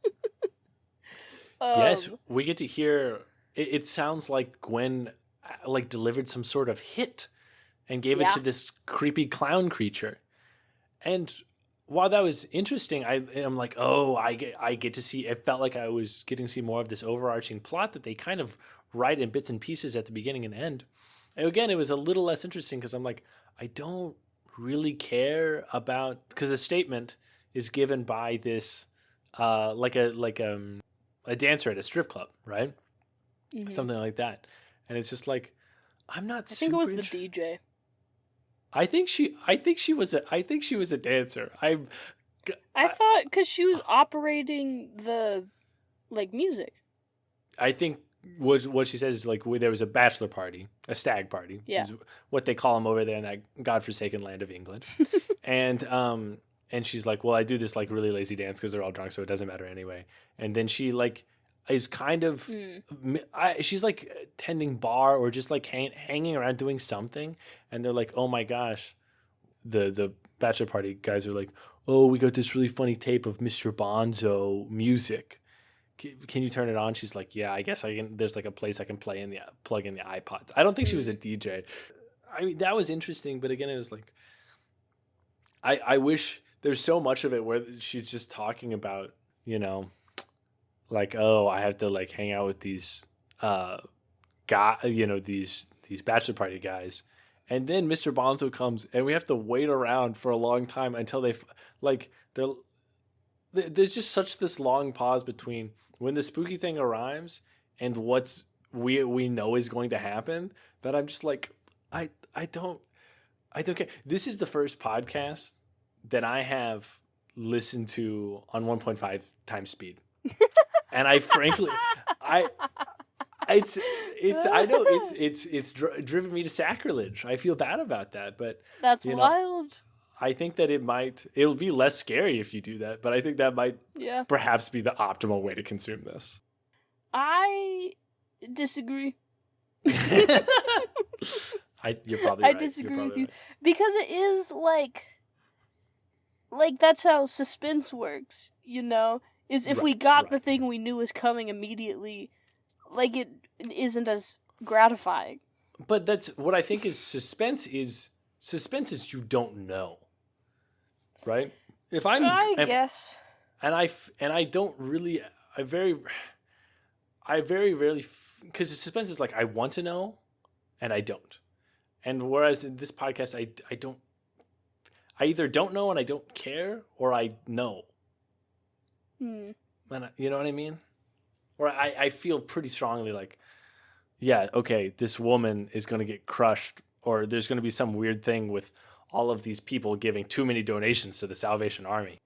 Yes, we get to hear. It sounds like Gwen like delivered some sort of hit and gave it to this creepy clown creature. And while that was interesting, I'm like, oh, I get to see. It felt like I was getting to see more of this overarching plot that they kind of write in bits and pieces at the beginning and end. And again, it was a little less interesting because I'm like, I don't really care about, because the statement is given by this a dancer at a strip club, right? Mm-hmm. Something like that, and it's just like, I'm not. I think it was the DJ. I think she was a dancer. I thought because she was operating the music. I think what she said is like, there was a bachelor party, a stag party, is what they call them over there in that godforsaken land of England, and she's like, well, I do this like really lazy dance because they're all drunk, so it doesn't matter anyway. And then she like is kind of, she's like tending bar or just like hanging around doing something. And they're like, oh my gosh, the bachelor party guys are like, oh, we got this really funny tape of Mr. Bonzo music. Can you turn it on? She's like, yeah, I guess I can. There's like a place I can plug in the iPods. I don't think she was a DJ. I mean, that was interesting. But again, it was like, I wish there's so much of it where she's just talking about, like, oh, I have to like hang out with these these bachelor party guys, and then Mr. Bonzo comes and we have to wait around for a long time until there's just such this long pause between when the spooky thing arrives and what's we know is going to happen, that I'm just like, I don't care. This is the first podcast that I have listened to on 1.5 times speed. And I frankly, it's driven me to sacrilege. I feel bad about that, but that's wild. I think that it'll be less scary if you do that, but I think that might perhaps be the optimal way to consume this. I disagree. You're probably right. I disagree with you because it is like that's how suspense works, is if we got the thing we knew was coming immediately, like it isn't as gratifying. But that's what I think is suspense is you don't know. Right? I guess. And I don't really, I very rarely, because suspense is like, I want to know and I don't. And whereas in this podcast, I either don't know and I don't care, or I know. And you know what I mean? Or I feel pretty strongly like, yeah, okay, this woman is going to get crushed, or there's going to be some weird thing with all of these people giving too many donations to the Salvation Army.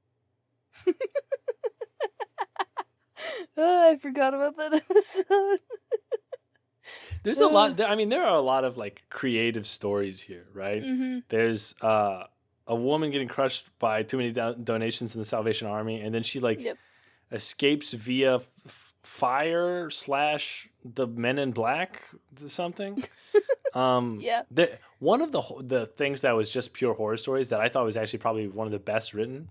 I forgot about that episode. There's a lot. I mean, there are a lot of like creative stories here, right? Mm-hmm. There's a woman getting crushed by too many donations in the Salvation Army, and then she escapes via fire / the Men in Black something. One of the things that was just pure horror stories that I thought was actually probably one of the best written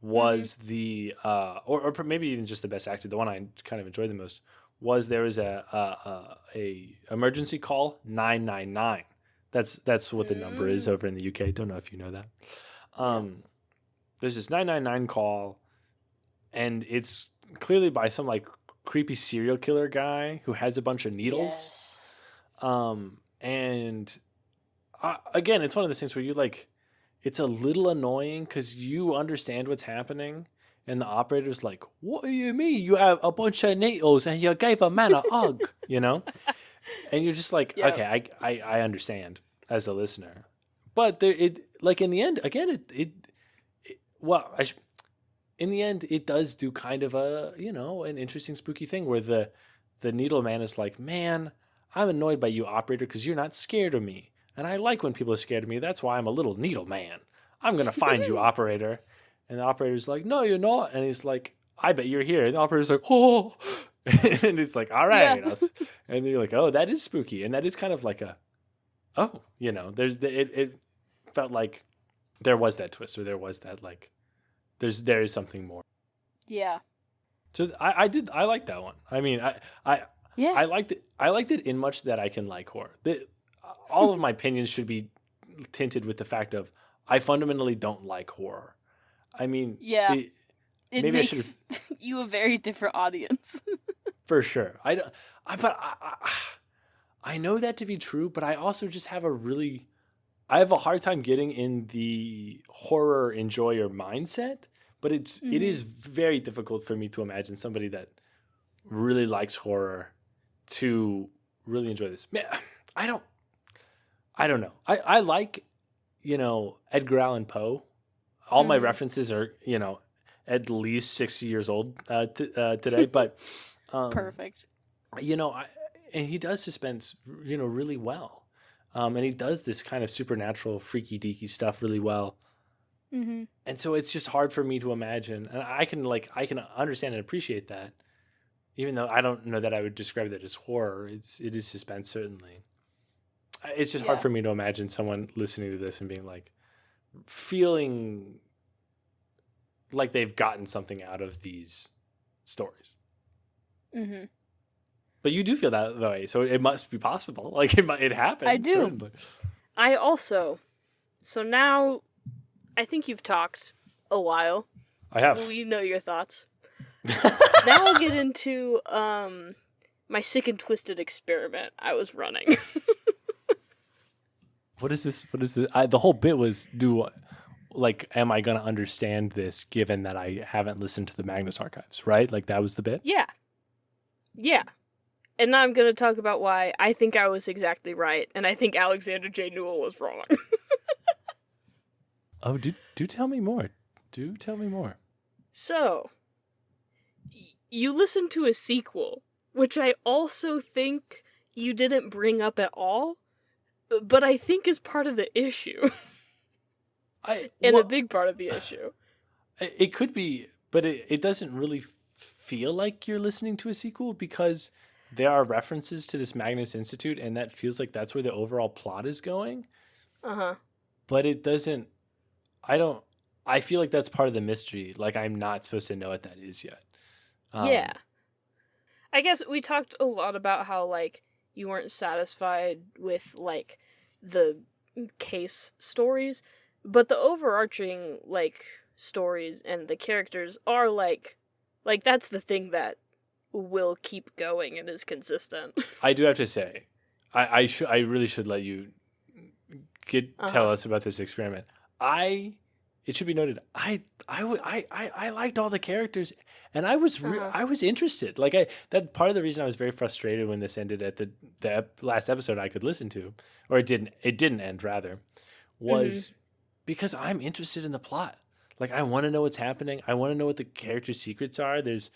was the or maybe even just the best acted. The one I kind of enjoyed the most was there was a emergency call 999. That's what the number is over in the UK. Don't know if you know that. There's this 999 call, and it's clearly by some like creepy serial killer guy who has a bunch of needles. Yes. And again, it's one of those things where you like, it's a little annoying because you understand what's happening, and the operator's like, "What do you mean? You have a bunch of needles and you gave a man a hug?" And you're just like, okay, I understand as a listener, but in the end, again, in the end, it does do kind of an interesting spooky thing where the needle man is like, man, I'm annoyed by you, operator, because you're not scared of me. And I like when people are scared of me. That's why I'm a little needle man. I'm going to find you, operator. And the operator's like, no, you're not. And he's like, I bet you're here. And the operator's like, oh. And it's like, all right. Yeah. And then you're like, oh, that is spooky. And that is kind of like it felt like there was that twist, or there was that like, there is something more. Yeah. So I liked that one. I mean, I liked it. I liked it in much that I can like horror. All of my opinions should be tinted with the fact of I fundamentally don't like horror. I mean, Yeah. It maybe makes you a very different audience. for sure. I know that to be true, but I also just have I have a hard time getting in the horror enjoyer mindset, but it is very difficult for me to imagine somebody that really likes horror to really enjoy this. Man, I don't know. I like, Edgar Allan Poe. All my references are, at least 60 years old today, but Perfect. And he does suspense, really well. And he does this kind of supernatural, freaky deaky stuff really well. Mm-hmm. And so it's just hard for me to imagine. And I can understand and appreciate that, even though I don't know that I would describe that as horror. It is suspense, certainly. It's just hard for me to imagine someone listening to this and being like, feeling like they've gotten something out of these stories. Mm-hmm. But you do feel that way, so it must be possible. Like, it happens. I do. Certainly. I also. So now, I think you've talked a while. I have. We know your thoughts. Now we'll get into my sick and twisted experiment I was running. What is this? The whole bit was, am I going to understand this given that I haven't listened to the Magnus Archives, right? Like, that was the bit? Yeah. Yeah. And now I'm going to talk about why I think I was exactly right, and I think Alexander J. Newell was wrong. Oh, do tell me more. Do tell me more. So, you listened to a sequel, which I also think you didn't bring up at all, but I think is part of the issue. A big part of the issue. It could be, but it doesn't really feel like you're listening to a sequel because there are references to this Magnus Institute, and that feels like that's where the overall plot is going. Uh-huh. But it doesn't... I feel like that's part of the mystery. Like, I'm not supposed to know what that is yet. Yeah. I guess we talked a lot about how, like, you weren't satisfied with, like, the case stories, but the overarching, like, stories and the characters are, like, that's the thing that will keep going and is consistent. I do have to say, I really should let you tell us about this experiment. It should be noted, I liked all the characters, and I was interested. Like, that part of the reason I was very frustrated when this ended at the last episode I could listen to, or it didn't end rather, was because I'm interested in the plot. Like, I want to know what's happening. I want to know what the characters' secrets are. There's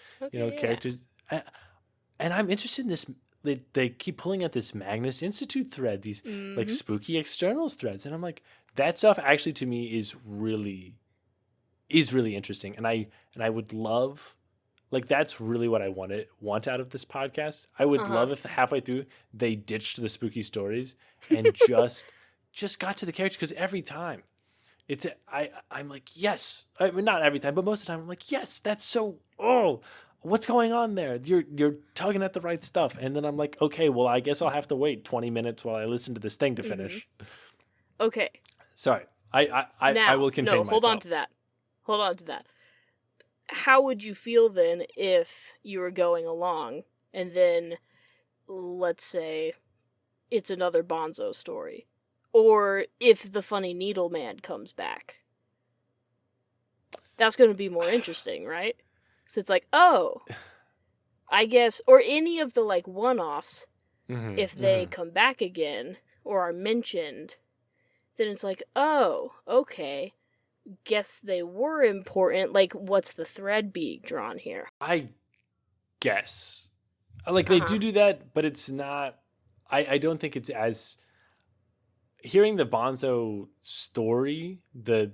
characters, and I'm interested in this. They keep pulling at this Magnus Institute thread, these like spooky externals threads, and I'm like, that stuff actually to me is really interesting, and I would love, like, that's really what I want out of this podcast. I would love if halfway through they ditched the spooky stories and just got to the characters, because every time I'm like, yes. I mean, not every time, but most of the time I'm like, yes, that's so, what's going on there? You're tugging at the right stuff. And then I'm like, okay, well, I guess I'll have to wait 20 minutes while I listen to this thing to finish. Okay. Sorry. I will contain myself. Hold on to that. How would you feel then if you were going along and then, let's say, it's another Bonzo story? Or if the funny needle man comes back? That's going to be more interesting, right? So it's like, I guess, or any of the, like, one-offs, if they come back again or are mentioned, then it's like, okay, guess they were important. Like, what's the thread being drawn here? I guess. Like, they do that, but it's not, I don't think it's as... Hearing the Bonzo story, the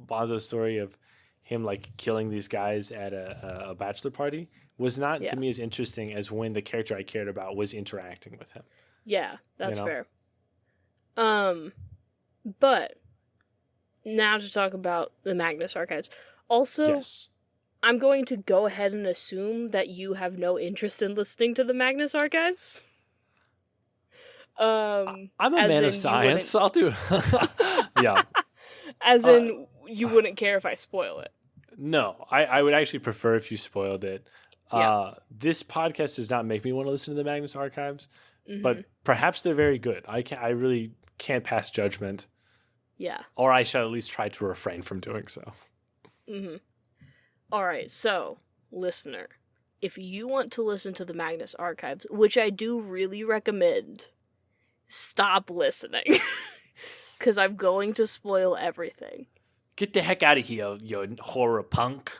Bonzo story of him, like, killing these guys at a bachelor party was not to me as interesting as when the character I cared about was interacting with him. Yeah, that's fair. But now to talk about the Magnus Archives. Also, I'm going to go ahead and assume that you have no interest in listening to the Magnus Archives. I'm a man of science. I'll do. Yeah. As in, you wouldn't care if I spoil it. No, I would actually prefer if you spoiled it. Yeah. This podcast does not make me want to listen to the Magnus Archives, Mm-hmm. but perhaps they're very good. I really can't pass judgment. Yeah. Or I shall at least try to refrain from doing so. Mm-hmm. All right, so, listener, if you want to listen to the Magnus Archives, which I do really recommend, stop listening. Because I'm going to spoil everything. Get the heck out of here, you horror punk.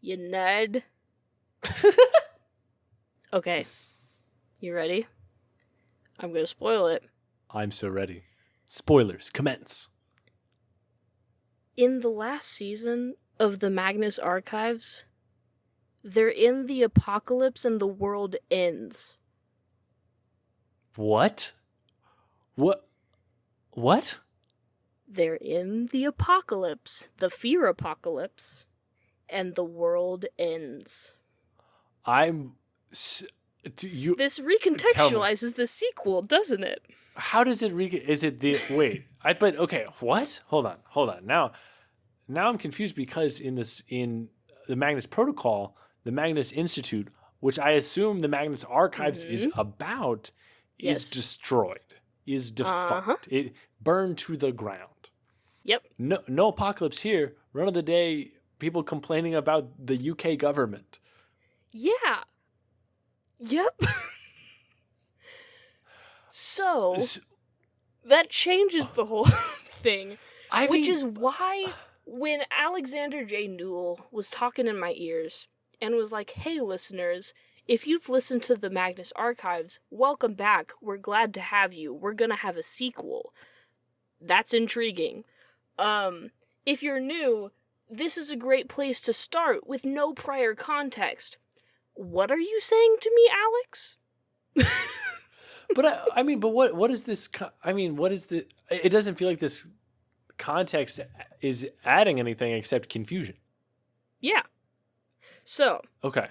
You nerd. Okay. You ready? I'm going to spoil it. I'm so ready. Spoilers, commence. In the last season of the Magnus Archives, they're in the apocalypse and the world ends. What? What? They're in the apocalypse, the fear apocalypse, and the world ends. This recontextualizes the sequel, doesn't it? How does it is it the wait? But okay, what? Hold on. Now I'm confused because in the Magnus Protocol, the Magnus Institute, which I assume the Magnus Archives is about, is destroyed, is defunct. It burned to the ground. Yep. No apocalypse here. Run of the day, people complaining about the UK government. Yeah. Yep. So, that changes the whole thing. Which is why when Alexander J. Newell was talking in my ears and was like, hey, listeners, if you've listened to the Magnus Archives, welcome back. We're glad to have you. We're going to have a sequel. That's intriguing. If you're new, this is a great place to start with no prior context. What are you saying to me, Alex? But what is this? What is the? It doesn't feel like this context is adding anything except confusion. Yeah. So. Okay.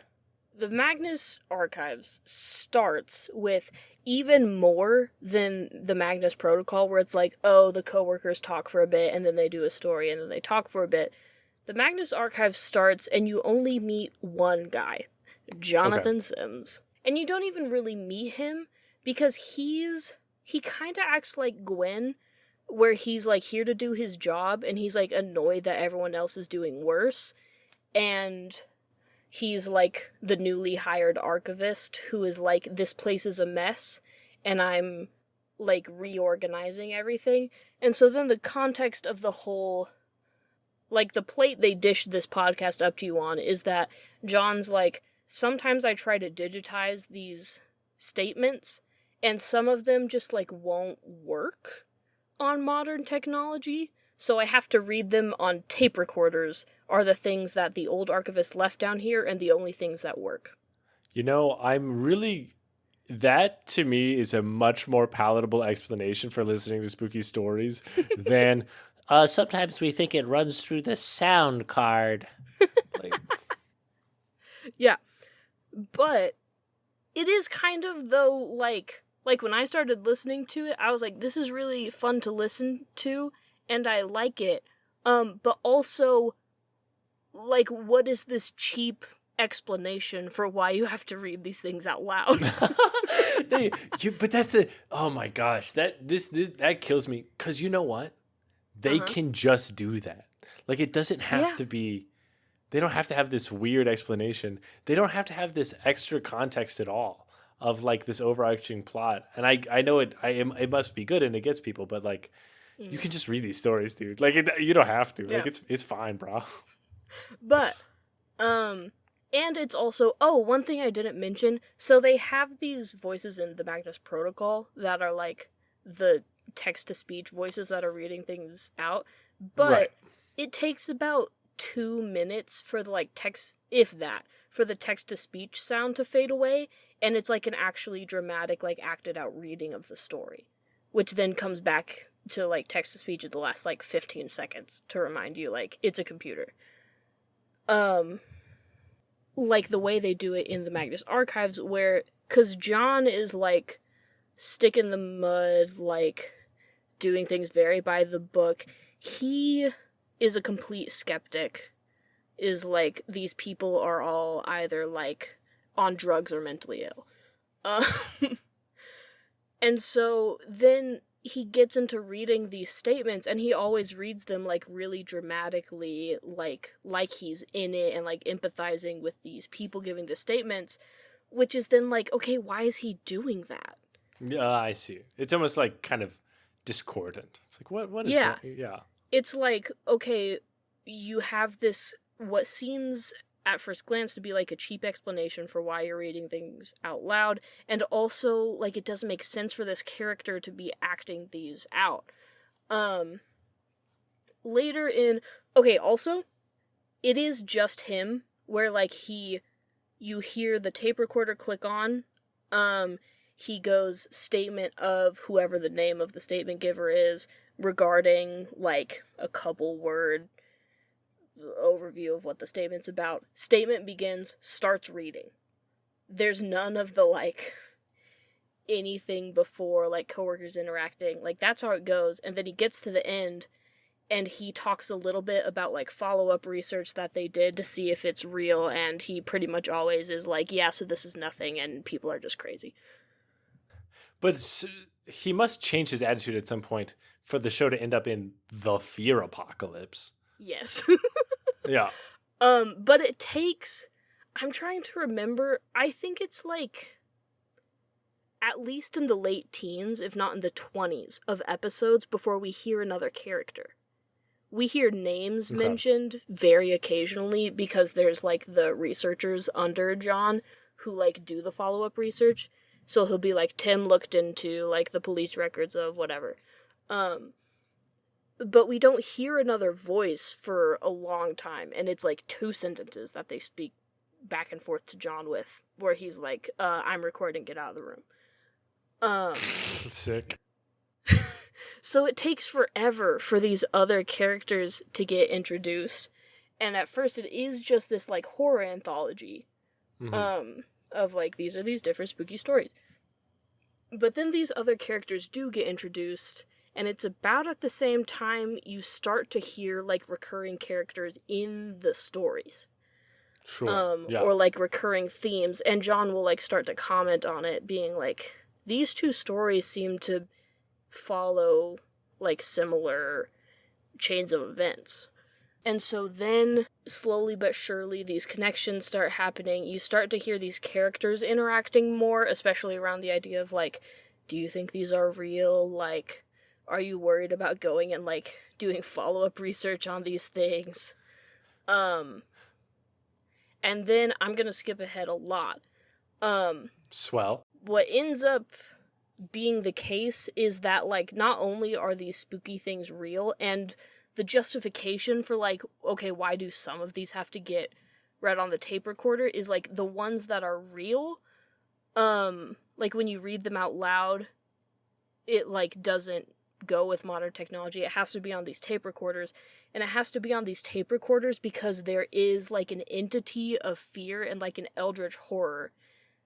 The Magnus Archives starts with even more than the Magnus Protocol, where it's like, oh, the coworkers talk for a bit, and then they do a story, and then they talk for a bit. The Magnus Archives starts, and you only meet one guy, Jonathan Sims. And you don't even really meet him, because he kind of acts like Gwen, where he's, like, here to do his job, and he's, like, annoyed that everyone else is doing worse, and he's, like, the newly hired archivist who is, like, this place is a mess, and I'm, like, reorganizing everything. And so then the context of the whole, like, the plate they dish this podcast up to you on is that John's like, sometimes I try to digitize these statements, and some of them just, like, won't work on modern technology, so I have to read them on tape recorders are the things that the old archivist left down here and the only things that work. You know, that to me is a much more palatable explanation for listening to spooky stories than sometimes we think it runs through the sound card. Yeah. But it is kind of, though, like when I started listening to it, I was like, this is really fun to listen to, and I like it. But also, like, what is this cheap explanation for why you have to read these things out loud? But that's oh my gosh, that kills me. Because you know what? They can just do that. Like, it doesn't have to be, they don't have to have this weird explanation. They don't have to have this extra context at all of, like, this overarching plot. And I know it must be good and it gets people, but, like, you can just read these stories, dude. Like, you don't have to. Like, it's fine, bro. But, and it's also, one thing I didn't mention, so they have these voices in the Magnus Protocol that are, like, the text-to-speech voices that are reading things out, but it takes about 2 minutes for the, like, text, if that, for the text-to-speech sound to fade away, and it's, like, an actually dramatic, like, acted-out reading of the story, which then comes back to, like, text-to-speech at the last, like, 15 seconds to remind you, like, it's a computer. Like, the way they do it in the Magnus Archives, where, 'cause John is, like, stick in the mud, like, doing things very by the book, he is a complete skeptic, is like, these people are all either, like, on drugs or mentally ill. And so then he gets into reading these statements, and he always reads them, like, really dramatically, like he's in it, and, like, empathizing with these people giving the statements, which is then, like, okay, why is he doing that? Yeah, I see. It's almost, like, kind of discordant. It's like, what is Yeah. going... Yeah. It's like, okay, you have this, what seems at first glance to be like a cheap explanation for why you're reading things out loud, and also, like, it doesn't make sense for this character to be acting these out. Later in... Okay, also, it is just him, where, like, you hear the tape recorder click on, he goes, statement of whoever the name of the statement giver is, regarding, like, a couple word overview of what the statement's about. Statement begins, starts reading. There's none of the, like, anything before, like, coworkers interacting. Like, that's how it goes. And then he gets to the end, and he talks a little bit about, like, follow-up research that they did to see if it's real, and he pretty much always is like, yeah, so this is nothing, and people are just crazy. But he must change his attitude at some point for the show to end up in the fear apocalypse. Yes. Yeah. But it takes... I'm trying to remember. I think it's, like, at least in the late teens, if not in the 20s, of episodes before we hear another character. We hear names mentioned very occasionally because there's, like, the researchers under John who, like, do the follow-up research. So he'll be like, Tim looked into, like, the police records of whatever. But we don't hear another voice for a long time, and it's, like, 2 sentences that they speak back and forth to John with, where he's like, I'm recording, get out of the room. Sick. So it takes forever for these other characters to get introduced, and at first it is just this, like, horror anthology. Of, like, these are these different spooky stories. But then these other characters do get introduced, and it's about at the same time you start to hear, like, recurring characters in the stories. Sure. Yeah. Or, like, recurring themes, and John will, like, start to comment on it, being like, these 2 stories seem to follow, like, similar chains of events. And so then, slowly but surely, these connections start happening. You start to hear these characters interacting more, especially around the idea of, like, do you think these are real? Like, are you worried about going and, like, doing follow-up research on these things? And then, I'm gonna skip ahead a lot. Swell. What ends up being the case is that, like, not only are these spooky things real, and the justification for, like, okay, why do some of these have to get read on the tape recorder is, like, the ones that are real, like, when you read them out loud, it, like, doesn't go with modern technology. It has to be on these tape recorders, and it has to be on these tape recorders because there is, like, an entity of fear and, like, an eldritch horror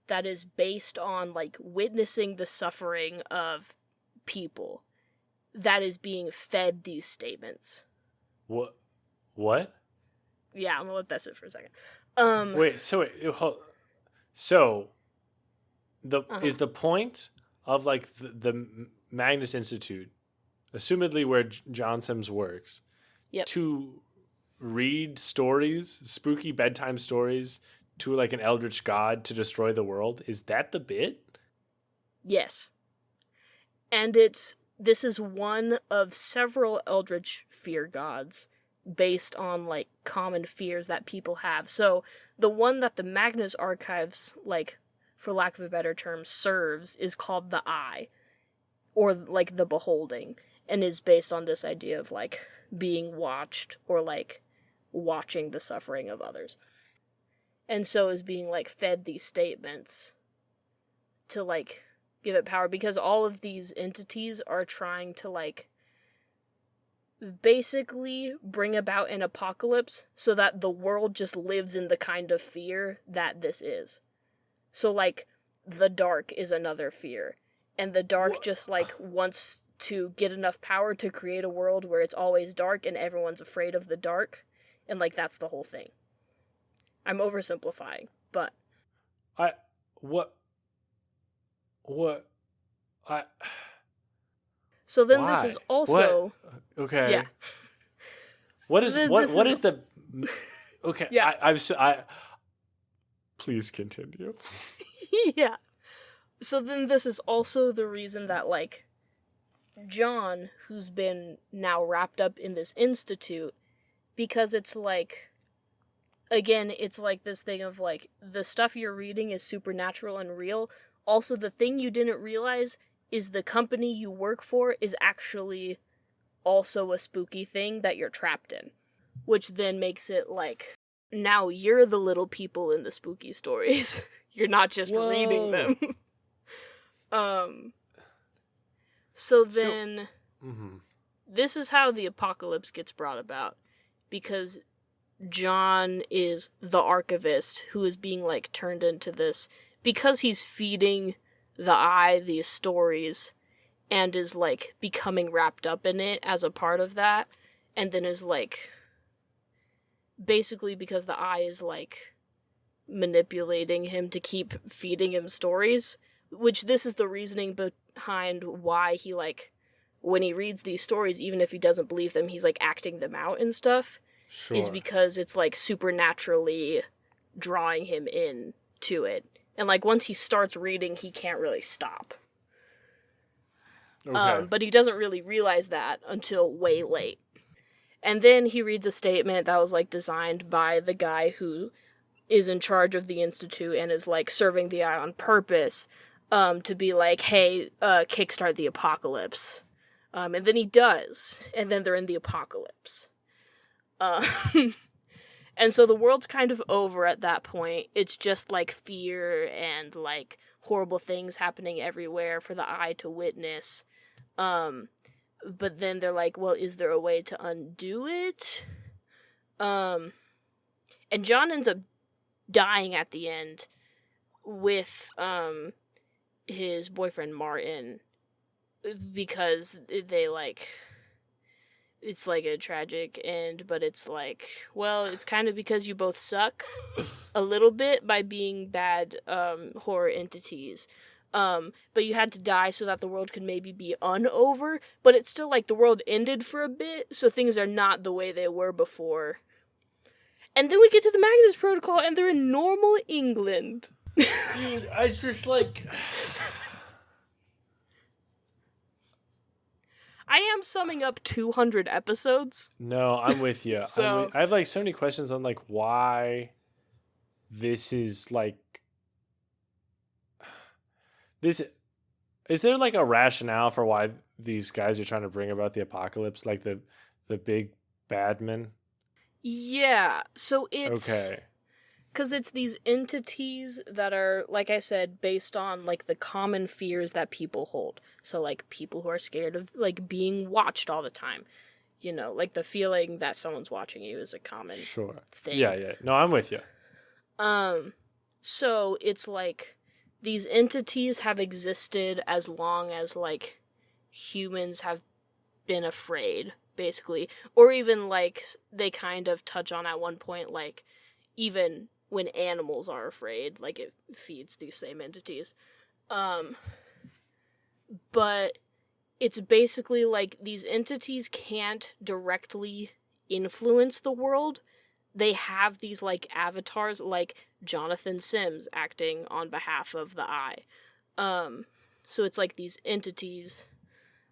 that is based on, like, witnessing the suffering of people that is being fed these statements. What? Yeah, I'm gonna let that sit for a second. So is the point of, like, the Magnus Institute, assumedly where John Sims works, to read stories, spooky bedtime stories, to, like, an eldritch god to destroy the world? Is that the bit? Yes. And this is one of several eldritch fear gods based on, like, common fears that people have. So the one that the Magnus Archives, like, for lack of a better term, serves is called the Eye, or, like, the Beholding, and is based on this idea of, like, being watched, or, like, watching the suffering of others. And so is being, like, fed these statements to, like, give it power, because all of these entities are trying to, like, basically bring about an apocalypse so that the world just lives in the kind of fear that this is. So, like, the dark is another fear, and the dark just, like, wants to get enough power to create a world where it's always dark and everyone's afraid of the dark. And, like, that's the whole thing. I'm oversimplifying, but... So then Why? this is also... What? Okay. Yeah. What is the... Okay, Yeah. Please continue. Yeah. So then this is also the reason that, like, John, who's been now wrapped up in this institute, because it's like, again, it's like this thing of, like, the stuff you're reading is supernatural and real. Also, the thing you didn't realize is the company you work for is actually also a spooky thing that you're trapped in. Which then makes it, like, now you're the little people in the spooky stories. You're not just reading them. So then, this is how the apocalypse gets brought about. Because John is the archivist who is being, like, turned into this. Because he's feeding the eye these stories and is, like, becoming wrapped up in it as a part of that. And then is, like, basically because the eye is, like, manipulating him to keep feeding him stories. Which this is the reasoning behind why he, like, when he reads these stories, even if he doesn't believe them, he's, like, acting them out and stuff. Sure. Is because it's, like, supernaturally drawing him in to it. And, like, once he starts reading, he can't really stop. Okay. But he doesn't really realize that until way late. And then he reads a statement that was, like, designed by the guy who is in charge of the Institute and is, like, serving the eye on purpose, to be like, hey, kickstart the apocalypse. And then he does. And then they're in the apocalypse. And so the world's kind of over at that point. It's just, like, fear and, like, horrible things happening everywhere for the eye to witness. But then they're like, well, is there a way to undo it? And John ends up dying at the end with, his boyfriend Martin, because they, like, it's, like, a tragic end, but it's, like, well, it's kind of because you both suck a little bit by being bad, horror entities. But you had to die so that the world could maybe be unover, but it's still, like, the world ended for a bit, so things are not the way they were before. And then we get to the Magnus Protocol, and they're in normal England. Dude, I just, like... I am summing up 200 episodes. No, I'm with you. So... I have, like, so many questions on, like, why this is, like... This... Is there, like, a rationale for why these guys are trying to bring about the apocalypse? Like, the big bad men? Yeah, so it's... Okay. Because it's these entities that are, like I said, based on, like, the common fears that people hold. So, like, people who are scared of, like, being watched all the time. You know, like, the feeling that someone's watching you is a common thing. Yeah. No, I'm with you. So, it's, like, these entities have existed as long as, like, humans have been afraid, basically. Or even, like, they kind of touch on at one point, like, even... when animals are afraid, like, it feeds these same entities. But it's basically, like, these entities can't directly influence the world. They have these, like, avatars, like Jonathan Sims acting on behalf of the Eye. So it's, like, these entities,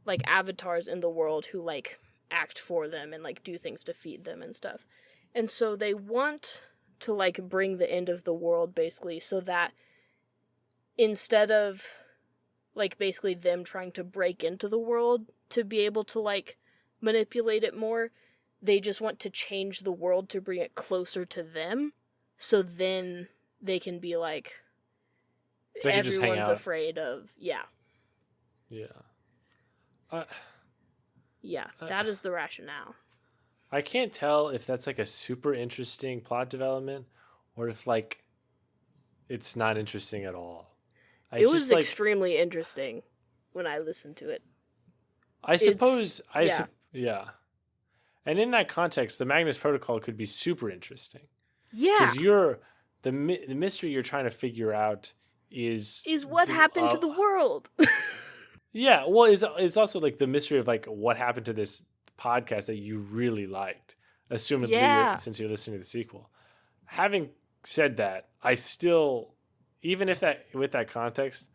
like, avatars in the world who, like, act for them and, like, do things to feed them and stuff. And so they want... to, like, bring the end of the world, basically, so that instead of, like, basically them trying to break into the world to be able to, like, manipulate it more, they just want to change the world to bring it closer to them, so then they can be, like, they can just hang everyone's out. Afraid of, yeah. Yeah. That is the rationale. I can't tell if that's, like, a super interesting plot development or if, like, it's not interesting at all. It was extremely interesting when I listened to it. I suppose. Yeah. Yeah. And in that context, the Magnus Protocol could be super interesting. Yeah. Because the mystery you're trying to figure out is what happened to the world. Yeah, well, it's also like the mystery of like what happened to this podcast that you really liked, assumedly since you're listening to the sequel. Having said that, I still, even if that with that context,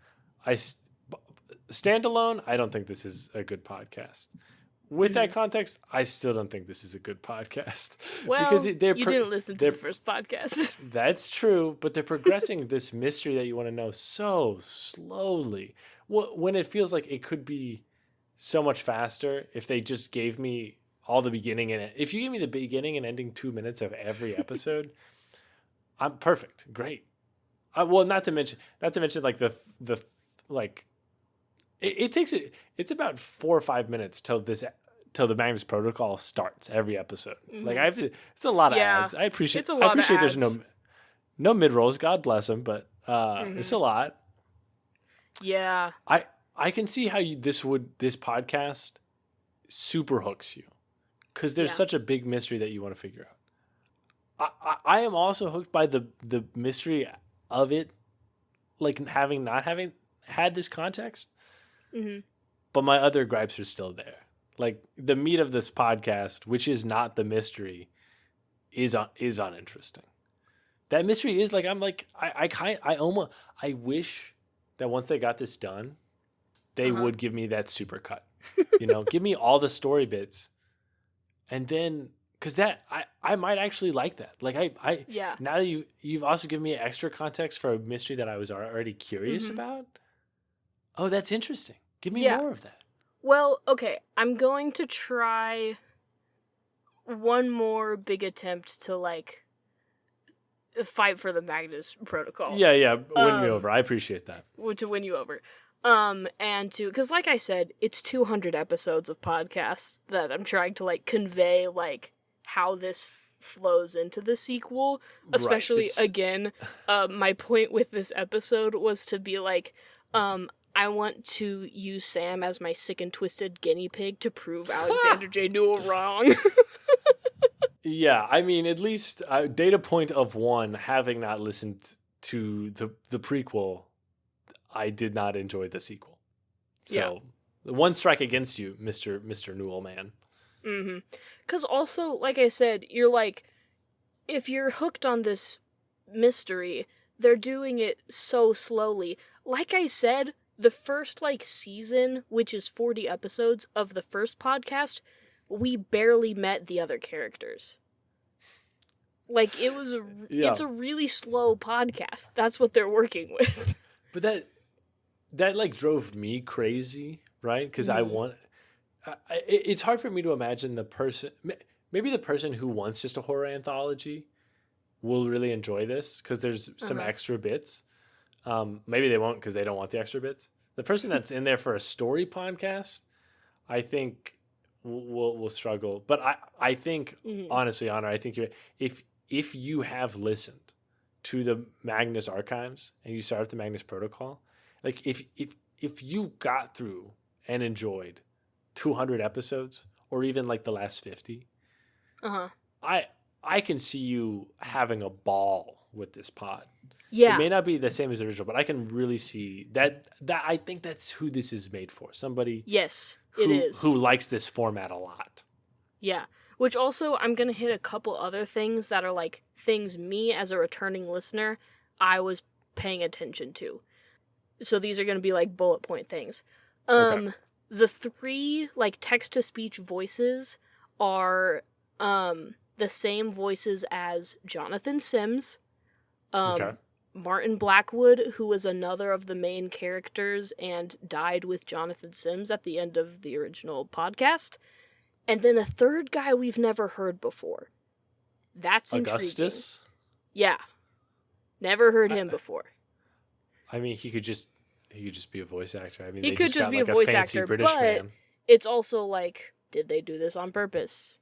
standalone, I don't think this is a good podcast. With that context, I still don't think this is a good podcast. Well, because you didn't listen to the first podcast. That's true, but they're progressing this mystery that you want to know so slowly. When it feels like it could be so much faster if they just gave me all the beginning and if you give me the beginning and ending 2 minutes of every episode, I'm perfect, great. Well, not to mention like the like. It's about 4 or 5 minutes till the Magnus Protocol starts every episode. Mm-hmm. Like it's a lot of ads. I appreciate there's no mid rolls. God bless them, but it's a lot. Yeah. I can see how this podcast super hooks you because there's such a big mystery that you want to figure out. I am also hooked by the mystery of it, like not having had this context. Mm-hmm. But my other gripes are still there. Like the meat of this podcast, which is not the mystery, is uninteresting. That mystery is like I wish that once they got this done, they would give me that super cut. Give me all the story bits, and then because I might actually like that. Like now that you've also given me extra context for a mystery that I was already curious about. Oh, that's interesting. Give me more of that. Well, okay, I'm going to try one more big attempt to, like, fight for the Magnus Protocol. Yeah, win me over. I appreciate that. To win you over. Because like I said, it's 200 episodes of podcasts that I'm trying to, like, convey, like, how this flows into the sequel. Especially, again, my point with this episode was to be like, I want to use Sam as my sick and twisted guinea pig to prove Alexander J. Newell wrong. Yeah, I mean, at least data point of 1, having not listened to the prequel, I did not enjoy the sequel. So, one strike against you, Mr. Newell man. Mm-hmm. Because also, like I said, you're like, if you're hooked on this mystery, they're doing it so slowly. Like I said, the first, like, season, which is 40 episodes of the first podcast, we barely met the other characters. Like, it's a really slow podcast. That's what they're working with. But that like, drove me crazy, right? Because it's hard for me to imagine maybe the person who wants just a horror anthology will really enjoy this, because there's some extra bits. Maybe they won't because they don't want the extra bits. The person that's in there for a story podcast, I think will struggle. But I think honestly, Honor, I think if you have listened to the Magnus Archives and you start with the Magnus Protocol, like if you got through and enjoyed 200 episodes or even like the last 50, I can see you having a ball with this pod. Yeah. It may not be the same as the original, but I can really see that I think that's who this is made for. Somebody it is. Who likes this format a lot. Yeah. Which also, I'm going to hit a couple other things that are like things me as a returning listener, I was paying attention to. So these are going to be like bullet point things. The 3 like text-to-speech voices are the same voices as Jonathan Sims. Martin Blackwood, who was another of the main characters and died with Jonathan Sims at the end of the original podcast. And then a third guy we've never heard before. That's Augustus? Intriguing. Yeah. Never heard him before. I mean, he could just be a voice actor. I mean, he could just be a voice actor, British man. It's also like, did they do this on purpose?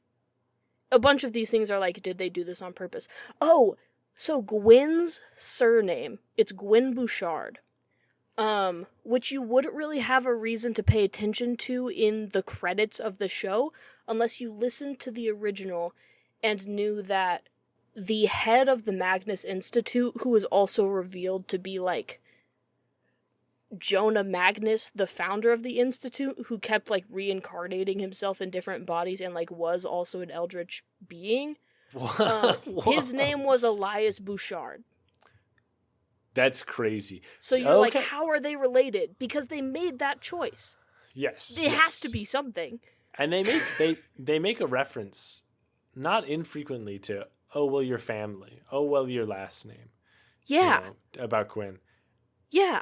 A bunch of these things are like, did they do this on purpose? Oh, so Gwyn's surname, it's Gwyn Bouchard. which you wouldn't really have a reason to pay attention to in the credits of the show unless you listened to the original and knew that the head of the Magnus Institute, who was also revealed to be, like, Jonah Magnus, the founder of the Institute, who kept, like, reincarnating himself in different bodies and, like, was also an eldritch being. His name was Elias Bouchard. That's crazy. So you're like, how are they related? Because they made that choice. Yes. It has to be something. And they make a reference, not infrequently, to, oh, well, your family. Oh, well, your last name. Yeah. You know, about Quinn. Yeah.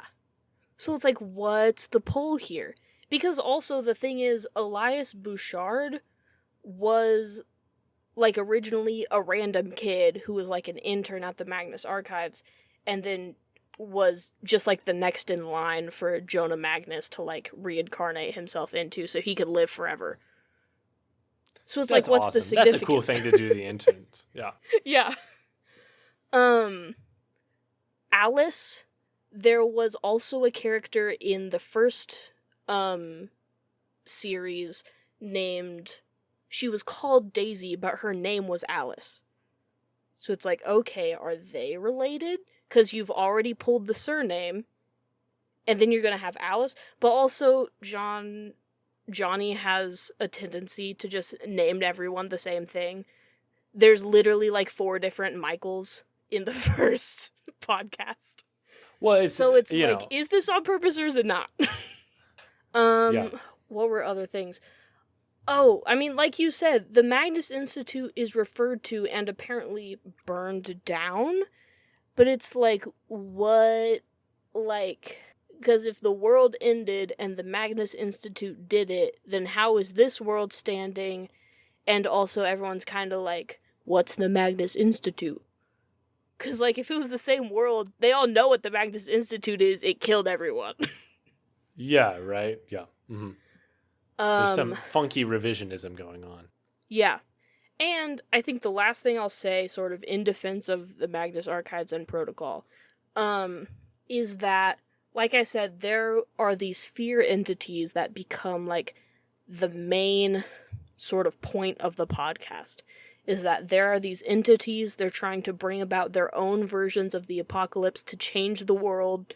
So it's like, what's the pull here? Because also the thing is, Elias Bouchard was, like, originally a random kid who was, like, an intern at the Magnus Archives, and then was just, like, the next in line for Jonah Magnus to, like, reincarnate himself into so he could live forever. So it's That's like, what's awesome. the significance? That's a cool thing to do to the interns. Yeah. Yeah. Alice, there was also a character in the first, series named, she was called Daisy, but her name was Alice. So it's like, okay, are they related? Because you've already pulled the surname, and then you're gonna have Alice, but also Johnny has a tendency to just name everyone the same thing. There's literally, like, 4 different Michaels in the first podcast. Well, it's like, know, is this on purpose or is it not? Yeah. What were other things? Oh, I mean, like you said, the Magnus Institute is referred to and apparently burned down, but it's like, what, like, because if the world ended and the Magnus Institute did it, then how is this world standing? And also everyone's kind of like, what's the Magnus Institute? Because, like, if it was the same world, they all know what the Magnus Institute is. It killed everyone. Yeah, right? Yeah. Mm-hmm. There's some funky revisionism going on. Yeah. And I think the last thing I'll say, sort of in defense of the Magnus Archives and Protocol, is that, like I said, there are these fear entities that become, like, the main sort of point of the podcast. Is that there are these entities, they're trying to bring about their own versions of the apocalypse to change the world,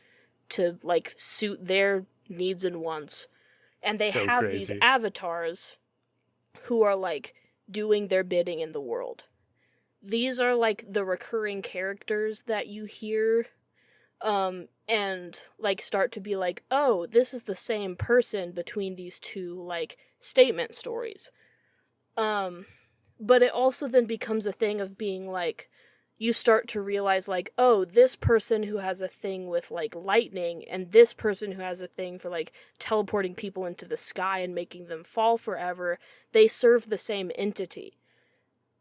to, like, suit their needs and wants. And they have these avatars who are, like, doing their bidding in the world. These are, like, the recurring characters that you hear, and, like, start to be like, oh, this is the same person between these two, like, statement stories. But it also then becomes a thing of being, like, you start to realize, like, oh, this person who has a thing with, like, lightning, and this person who has a thing for, like, teleporting people into the sky and making them fall forever, they serve the same entity.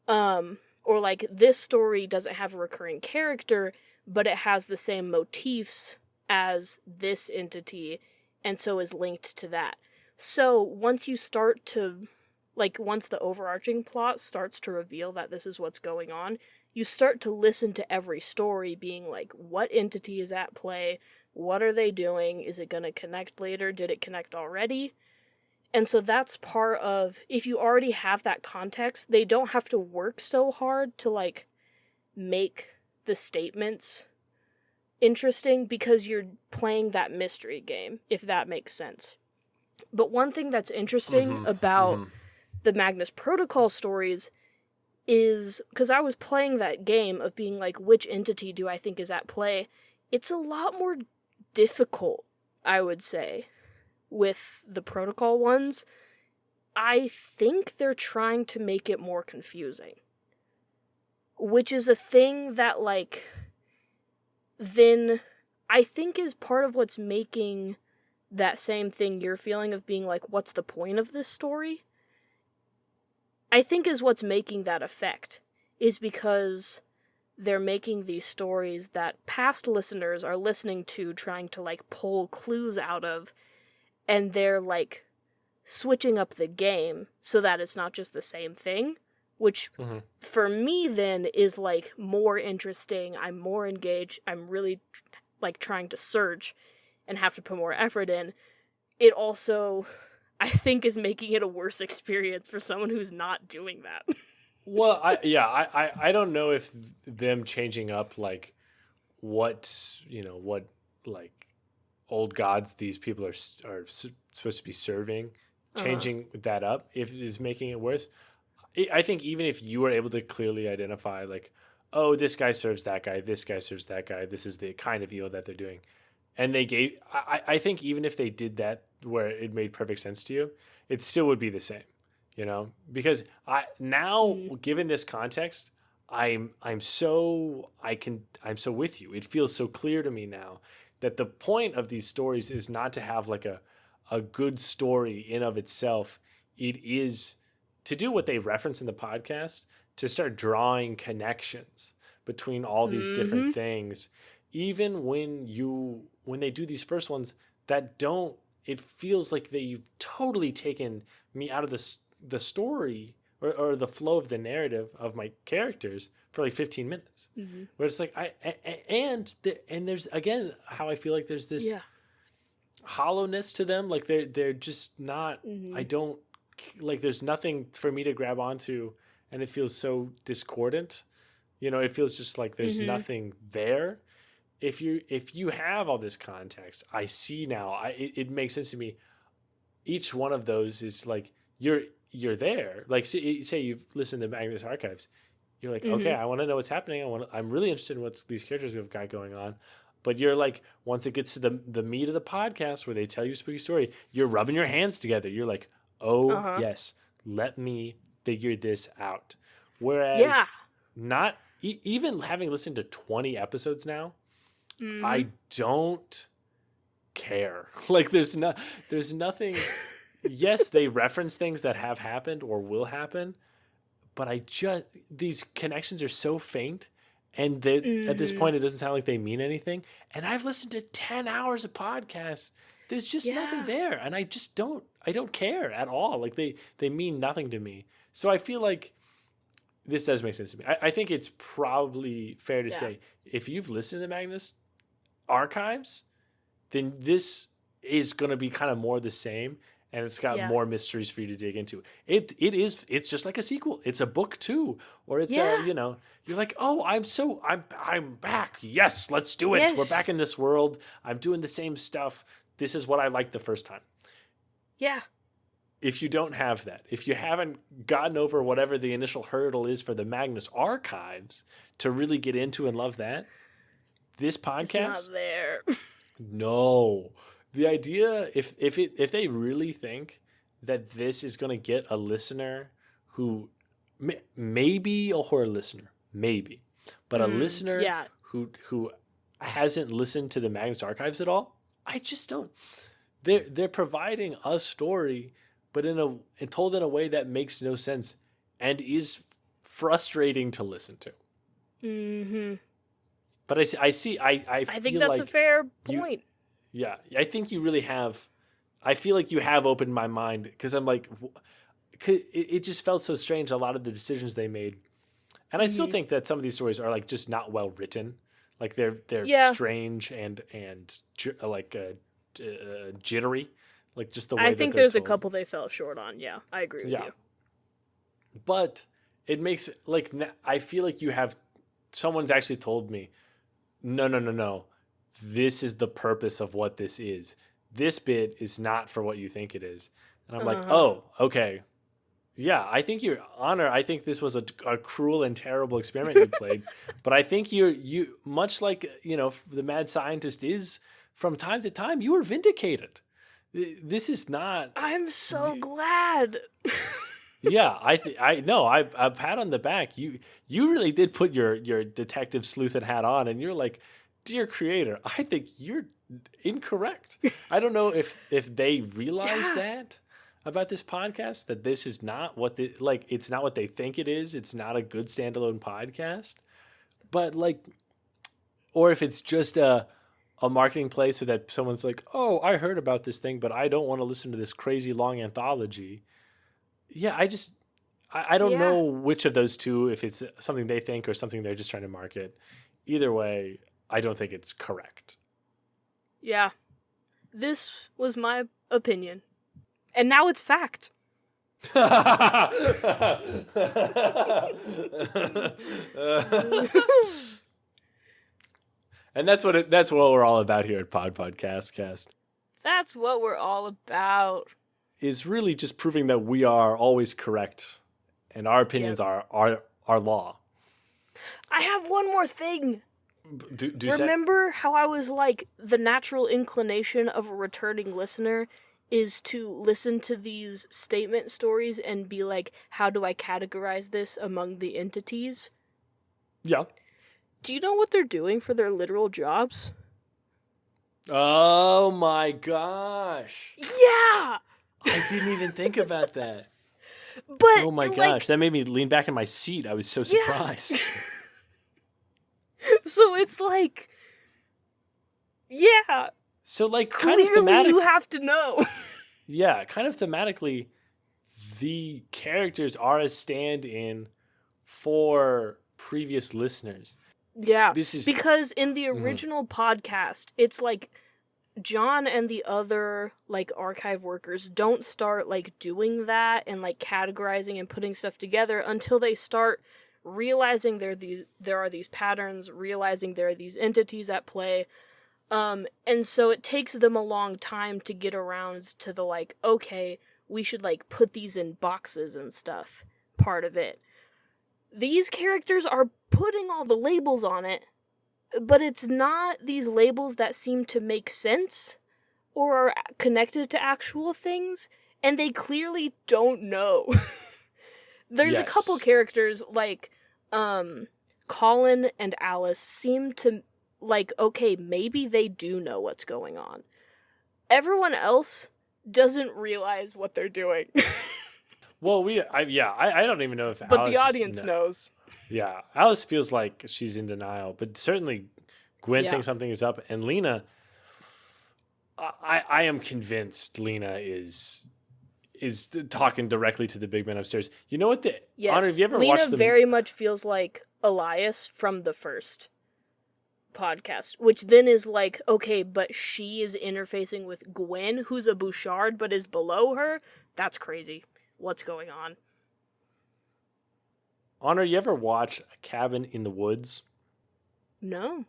Or, like, this story doesn't have a recurring character, but it has the same motifs as this entity, and so is linked to that. So, once you start to, like, once the overarching plot starts to reveal that this is what's going on, you start to listen to every story being like, what entity is at play? What are they doing? Is it going to connect later? Did it connect already? And so that's part of, if you already have that context, they don't have to work so hard to, like, make the statements interesting because you're playing that mystery game, if that makes sense. But one thing that's interesting about the Magnus Protocol stories is, because I was playing that game of being like, which entity do I think is at play? It's a lot more difficult, I would say, with the Protocol ones. I think they're trying to make it more confusing. Which is a thing that, like, then I think is part of what's making that same thing you're feeling of being like, what's the point of this story? I think is what's making that effect, is because they're making these stories that past listeners are listening to, trying to, like, pull clues out of, and they're, like, switching up the game so that it's not just the same thing, which for me then is, like, more interesting, I'm more engaged, I'm really, like, trying to search, and have to put more effort in, it also, I think, is making it a worse experience for someone who's not doing that. Well, I don't know if them changing up like what like old gods these people are supposed to be serving, changing that up if it is making it worse. I think even if you were able to clearly identify like, oh, this guy serves that guy, this guy serves that guy, this is the kind of evil that they're doing, and they gave, I think even if they did that where it made perfect sense to you, it still would be the same, because given this context, I'm so with you. It feels so clear to me now that the point of these stories is not to have like a good story in of itself. It is to do what they reference in the podcast, to start drawing connections between all these different things. Even when they do these first ones that don't, it feels like they've totally taken me out of the story or the flow of the narrative of my characters for like 15 minutes. Where it's like, and there's again, how I feel like there's this hollowness to them. Like they're just not, I don't, like there's nothing for me to grab onto, and it feels so discordant. It feels just like there's nothing there. If you have all this context, I see now, it makes sense to me. Each one of those is like, you're there. Like say you've listened to Magnus Archives. You're like, okay, I want to know what's happening. I'm really interested in what these characters have got going on. But you're like, once it gets to the meat of the podcast where they tell you a spooky story, you're rubbing your hands together. You're like, oh, yes, let me figure this out. Whereas not even having listened to 20 episodes now, I don't care. Like there's nothing. Yes, they reference things that have happened or will happen, but these connections are so faint, and at this point it doesn't sound like they mean anything. And I've listened to 10 hours of podcasts. There's just nothing there, and I don't care at all. Like they mean nothing to me. So I feel like this does make sense to me. I think it's probably fair to say, if you've listened to Magnus Archives, then this is going to be kind of more the same, and it's got more mysteries for you to dig into. It's just like a sequel. It's a book too, or it's you're like, oh, I'm back. Yes, let's do it. Yes. We're back in this world. I'm doing the same stuff. This is what I liked the first time. Yeah. If you don't have that, if you haven't gotten over whatever the initial hurdle is for the Magnus Archives to really get into and love that, this podcast, it's not there. No. The idea, if they really think that this is going to get a listener who maybe a horror listener, maybe, but a listener who hasn't listened to the Magnus Archives at all, I just don't. They're providing a story, but told in a way that makes no sense and is frustrating to listen to. Mm-hmm. But I think that's a fair point. I think you really have. I feel like you have opened my mind, because I'm like, it just felt so strange, a lot of the decisions they made, and I still think that some of these stories are like just not well written. Like they're strange and jittery, like just the way. I think there's a couple they fell short on. Yeah, I agree with you. But it makes like I feel like you have. Someone's actually told me, no. This is the purpose of what this is. This bit is not for what you think it is. And I'm like, oh, okay. Yeah, I think your honor, I think this was a cruel and terrible experiment you played. But I think you much like, the mad scientist is from time to time, you were vindicated. This is not. I'm so glad. Yeah, I know. I pat on the back. You really did put your detective sleuth hat on, and you're like, dear creator, I think you're incorrect. I don't know if they realize that about this podcast, that this is not what it's not what they think it is. It's not a good standalone podcast, but or if it's just a marketing play so that someone's like, oh, I heard about this thing, but I don't want to listen to this crazy long anthology. Yeah, I don't know which of those two, if it's something they think or something they're just trying to market. Either way, I don't think it's correct. Yeah. this was my opinion. And now it's fact. And that's what we're all about here at Podpodcastcast. That's what we're all about. Is really just proving that we are always correct and our opinions are law. I have one more thing. Remember how I was like, the natural inclination of a returning listener is to listen to these statement stories and be like, how do I categorize this among the entities? Yeah. Do you know what they're doing for their literal jobs? Oh my gosh. Yeah! I didn't even think about that. But oh my gosh, that made me lean back in my seat. I was so surprised. So it's like, yeah. So like kind of thematically, you have to know. Yeah, kind of thematically, the characters are a stand-in for previous listeners. Yeah, because in the original podcast, it's like John and the other like archive workers don't start like doing that and like categorizing and putting stuff together until they start realizing there are these patterns, realizing there are these entities at play. And so it takes them a long time to get around to the like, okay, we should like put these in boxes and stuff, part of it. These characters are putting all the labels on it, but it's not these labels that seem to make sense or are connected to actual things, and they clearly don't know. There's a couple characters like Colin and Alice seem to like, okay, maybe they do know what's going on. Everyone else doesn't realize what they're doing. Well, I don't even know if but Alice the audience knows. Yeah, Alice feels like she's in denial, but certainly Gwen thinks something is up, and Lena, I am convinced Lena is talking directly to the big man upstairs. You know what? Honor, have you ever watched Lena very much feels like Elias from the first podcast, which then is like, okay, but she is interfacing with Gwen, who's a Bouchard, but is below her? That's crazy. What's going on? Honor, you ever watch A Cabin in the Woods? No.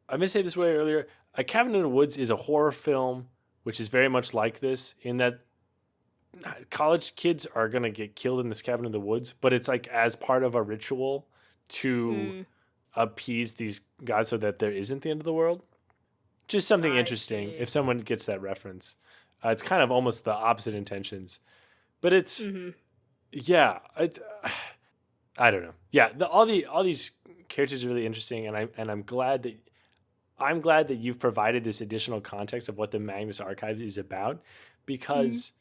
I'm going to say this way earlier. A Cabin in the Woods is a horror film, which is very much like this, in that college kids are going to get killed in this cabin in the woods, but it's like as part of a ritual to appease these gods so that there isn't the end of the world. Just something interesting if someone gets that reference. It's kind of almost the opposite intentions. But it's, I don't know. Yeah, all these characters are really interesting, and I'm glad that you've provided this additional context of what the Magnus Archives is about, because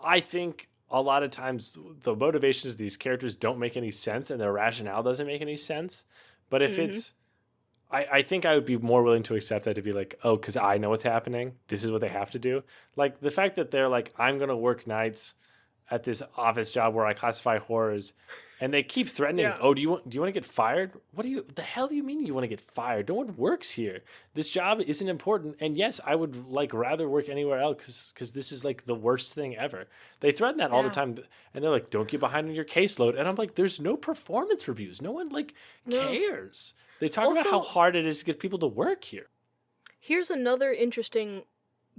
I think a lot of times the motivations of these characters don't make any sense, and their rationale doesn't make any sense. But if it's, I think I would be more willing to accept that, to be like, oh, because I know what's happening. This is what they have to do. Like the fact that they're like, I'm going to work nights at this office job where I classify horrors, and they keep threatening, oh, do you want to get fired? The hell do you mean you want to get fired? No one works here. This job isn't important. And yes, I would like rather work anywhere else because this is like the worst thing ever. They threaten that all the time, and they're like, don't get behind on your caseload. And I'm like, there's no performance reviews. No one cares. They talk about how hard it is to get people to work here. Here's another interesting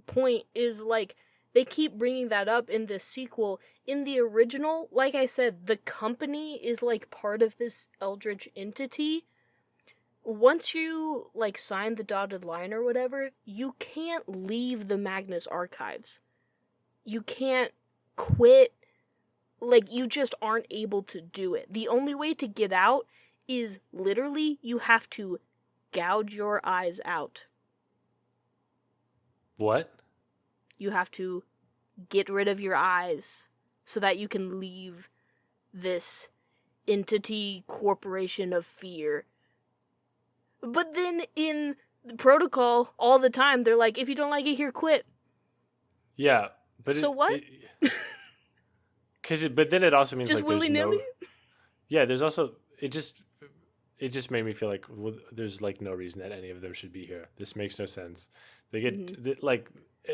point is like, they keep bringing that up in this sequel. In the original, like I said, the company is like part of this eldritch entity. Once you like sign the dotted line or whatever, you can't leave the Magnus Archives. You can't quit. Like, you just aren't able to do it. The only way to get out is literally you have to gouge your eyes out. What? You have to get rid of your eyes so that you can leave this entity corporation of fear. But then in the protocol, all the time, they're like, if you don't like it here, quit. Yeah. But so what? But then it also means just like willy-nilly? There's also, it just made me feel like, well, there's like no reason that any of them should be here. This makes no sense. They get like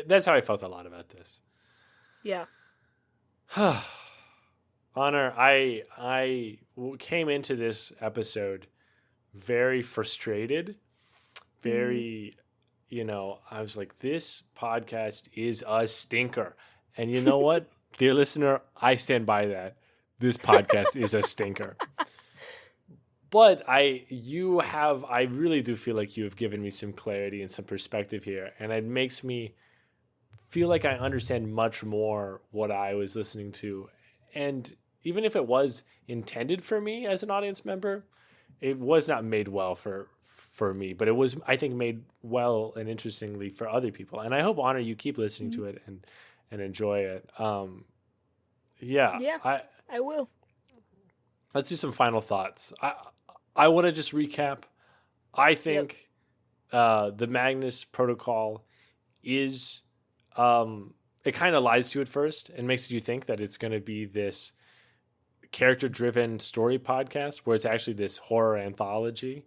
that's how I felt a lot about this. Yeah. Honor, I came into this episode very frustrated, very, I was like, this podcast is a stinker. And you know what, dear listener, I stand by that. This podcast is a stinker. But I really do feel like you have given me some clarity and some perspective here. And it makes me feel like I understand much more what I was listening to. And even if it was intended for me as an audience member, it was not made well for me, but it was, I think, made well and interestingly for other people. And I hope, Honor, you keep listening to it and enjoy it. Yeah, I will. Let's do some final thoughts. I want to just recap. I think the Magnus Protocol is, it kind of lies to you at first and makes you think that it's going to be this character-driven story podcast where it's actually this horror anthology.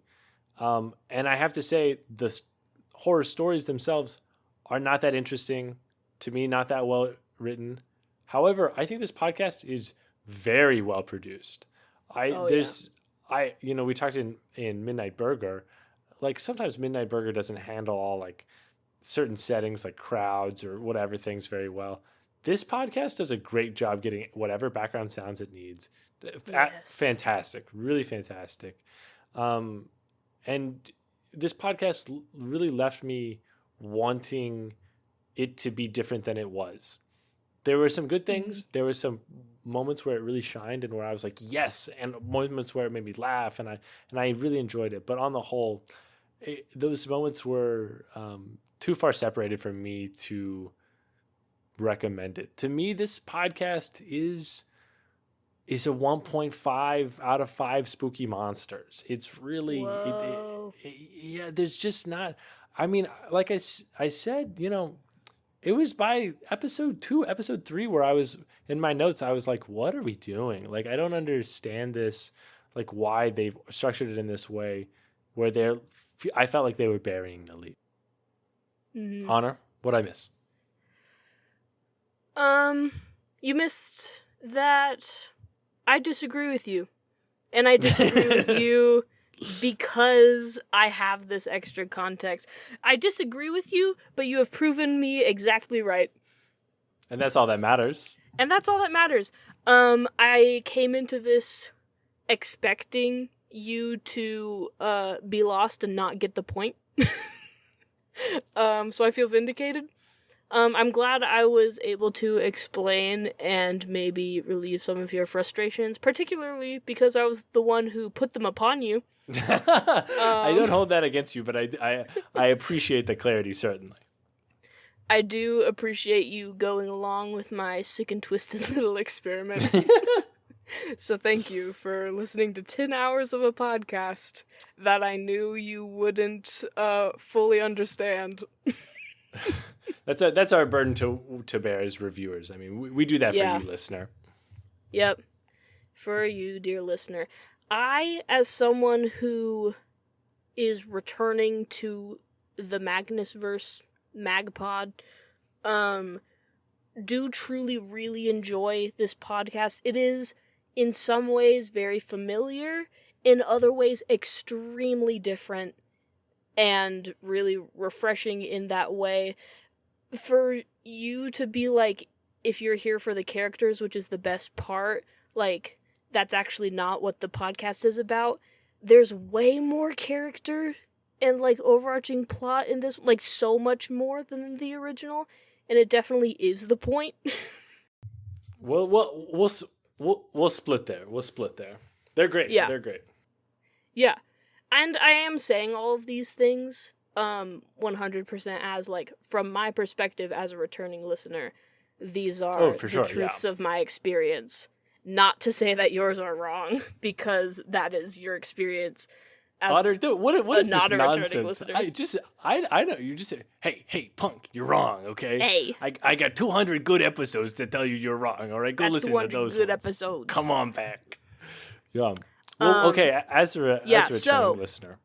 And I have to say, the horror stories themselves are not that interesting to me, not that well written. However, I think this podcast is very well produced. We talked in Midnight Burger, like sometimes Midnight Burger doesn't handle all like certain settings like crowds or whatever things very well. This podcast does a great job getting whatever background sounds it needs. Yes. Fantastic, really fantastic. And this podcast really left me wanting it to be different than it was. There were some good things. There were some moments where it really shined and where I was like, yes, and moments where it made me laugh, and I really enjoyed it. But on the whole, those moments were too far separated from me to recommend it. To me, this podcast is a 1.5 out of 5 spooky monsters. It's really, there's just not, I mean, like I said, it was by episode 2, episode 3, where I was, in my notes, I was like, what are we doing? Like, I don't understand this, like why they've structured it in this way where I felt like they were burying the lead. Mm-hmm. Honor, what'd I miss? You missed that I disagree with you. And I disagree with you because I have this extra context. I disagree with you, but you have proven me exactly right. And that's all that matters. I came into this expecting you to be lost and not get the point. So I feel vindicated. I'm glad I was able to explain and maybe relieve some of your frustrations, particularly because I was the one who put them upon you. I don't hold that against you, but I appreciate the clarity, certainly. I do appreciate you going along with my sick and twisted little experiment. So thank you for listening to 10 hours of a podcast that I knew you wouldn't fully understand. That's our burden to bear as reviewers. I mean, we do that for you, listener. Yep. For you, dear listener. I, as someone who is returning to the Magnusverse, Magpod, do truly really enjoy this podcast. It is, in some ways, very familiar. In other ways, extremely different. And really refreshing in that way. For you to be like, if you're here for the characters, which is the best part, like, that's actually not what the podcast is about. There's way more character and, like, overarching plot in this, like, so much more than the original, and it definitely is the point. We'll split there. We'll split there. They're great. Yeah. They're great. Yeah. And I am saying all of these things 100% as, like, from my perspective as a returning listener, these are truths of my experience. Not to say that yours are wrong, because that is your experience as what is not this a nonsense? returning listener. I know, you just say, hey, punk, you're wrong, okay? Hey. I got 200 good episodes to tell you you're wrong, all right? Go listen to those good episodes. Come on back. Yeah. Well, okay, as a returning listener.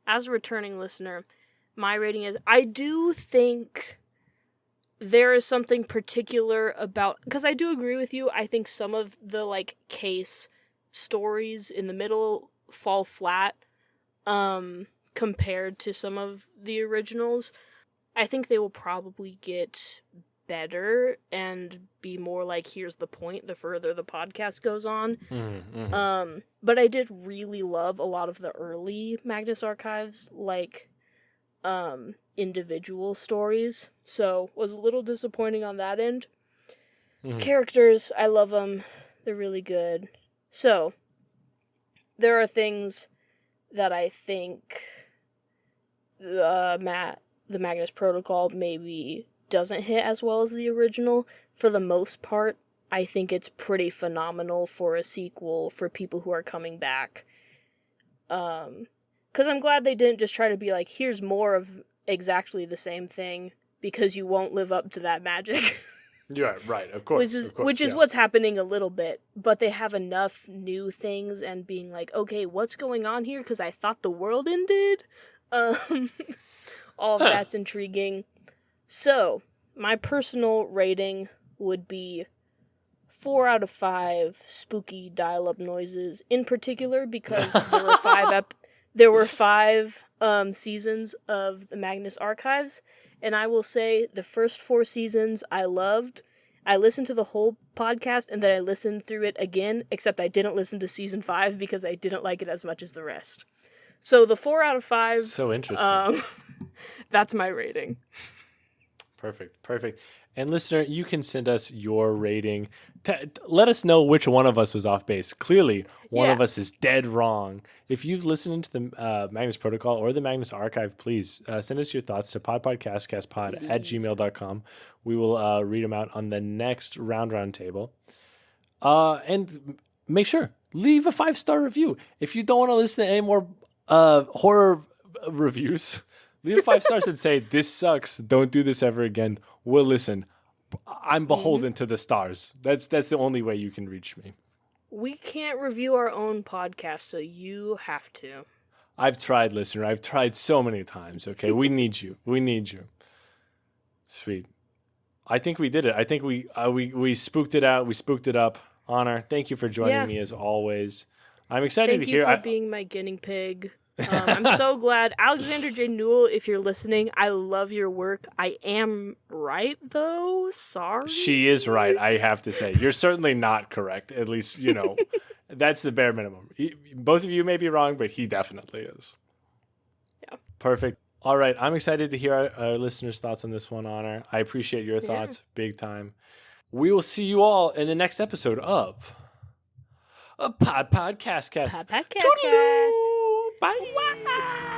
As a returning listener, my rating is, I do think there is something particular about, because I do agree with you, I think some of the, like, case stories in the middle fall flat, compared to some of the originals. I think they will probably get better and be more like, here's the point, the further the podcast goes on. But I did really love a lot of the early Magnus Archives, like, individual stories, so was a little disappointing on that end. Characters, I love them. They're really good. So, there are things that I think the Magnus Protocol maybe doesn't hit as well as the original. For the most part, I think it's pretty phenomenal for a sequel for people who are coming back. Because I'm glad they didn't just try to be like, here's more of exactly the same thing, because you won't live up to that magic. Yeah, right, of course. Which is what's happening a little bit, but they have enough new things and being like, okay, what's going on here? Because I thought the world ended. All of that's intriguing. So, my personal rating would be 4 out of 5 spooky dial-up noises, in particular because there were five seasons of the Magnus Archives, and I will say the first 4 seasons I loved. I listened to the whole podcast, and then I listened through it again, except I didn't listen to season 5 because I didn't like it as much as the rest. So the 4 out of 5... So interesting. That's my rating. Perfect. And listener, you can send us your rating. Let us know which one of us was off base. Clearly, one of us is dead wrong. If you've listened to the Magnus Protocol or the Magnus Archive, please send us your thoughts to podpodcastcastpod@gmail.com. We will read them out on the next round table. And make sure, leave a 5-star review. If you don't want to listen to any more horror reviews, leave 5 stars and say, this sucks, don't do this ever again. We'll listen. I'm beholden to the stars. That's the only way you can reach me. We can't review our own podcast, so you have to. I've tried, listener. I've tried so many times, okay? We need you. Sweet. I think we did it. I think we spooked it out. We spooked it up. Honor, thank you for joining me as always. I'm excited to hear. Thank you for being my guinea pig. I'm so glad. Alexander J. Newell, if you're listening, I love your work. I am right, though. Sorry. She is right, I have to say. You're certainly not correct. At least, that's the bare minimum. Both of you may be wrong, but he definitely is. Yeah. Perfect. All right. I'm excited to hear our listeners' thoughts on this one, Honor. I appreciate your thoughts big time. We will see you all in the next episode of a Podpodcastcast. Podpodcastcast. Bye.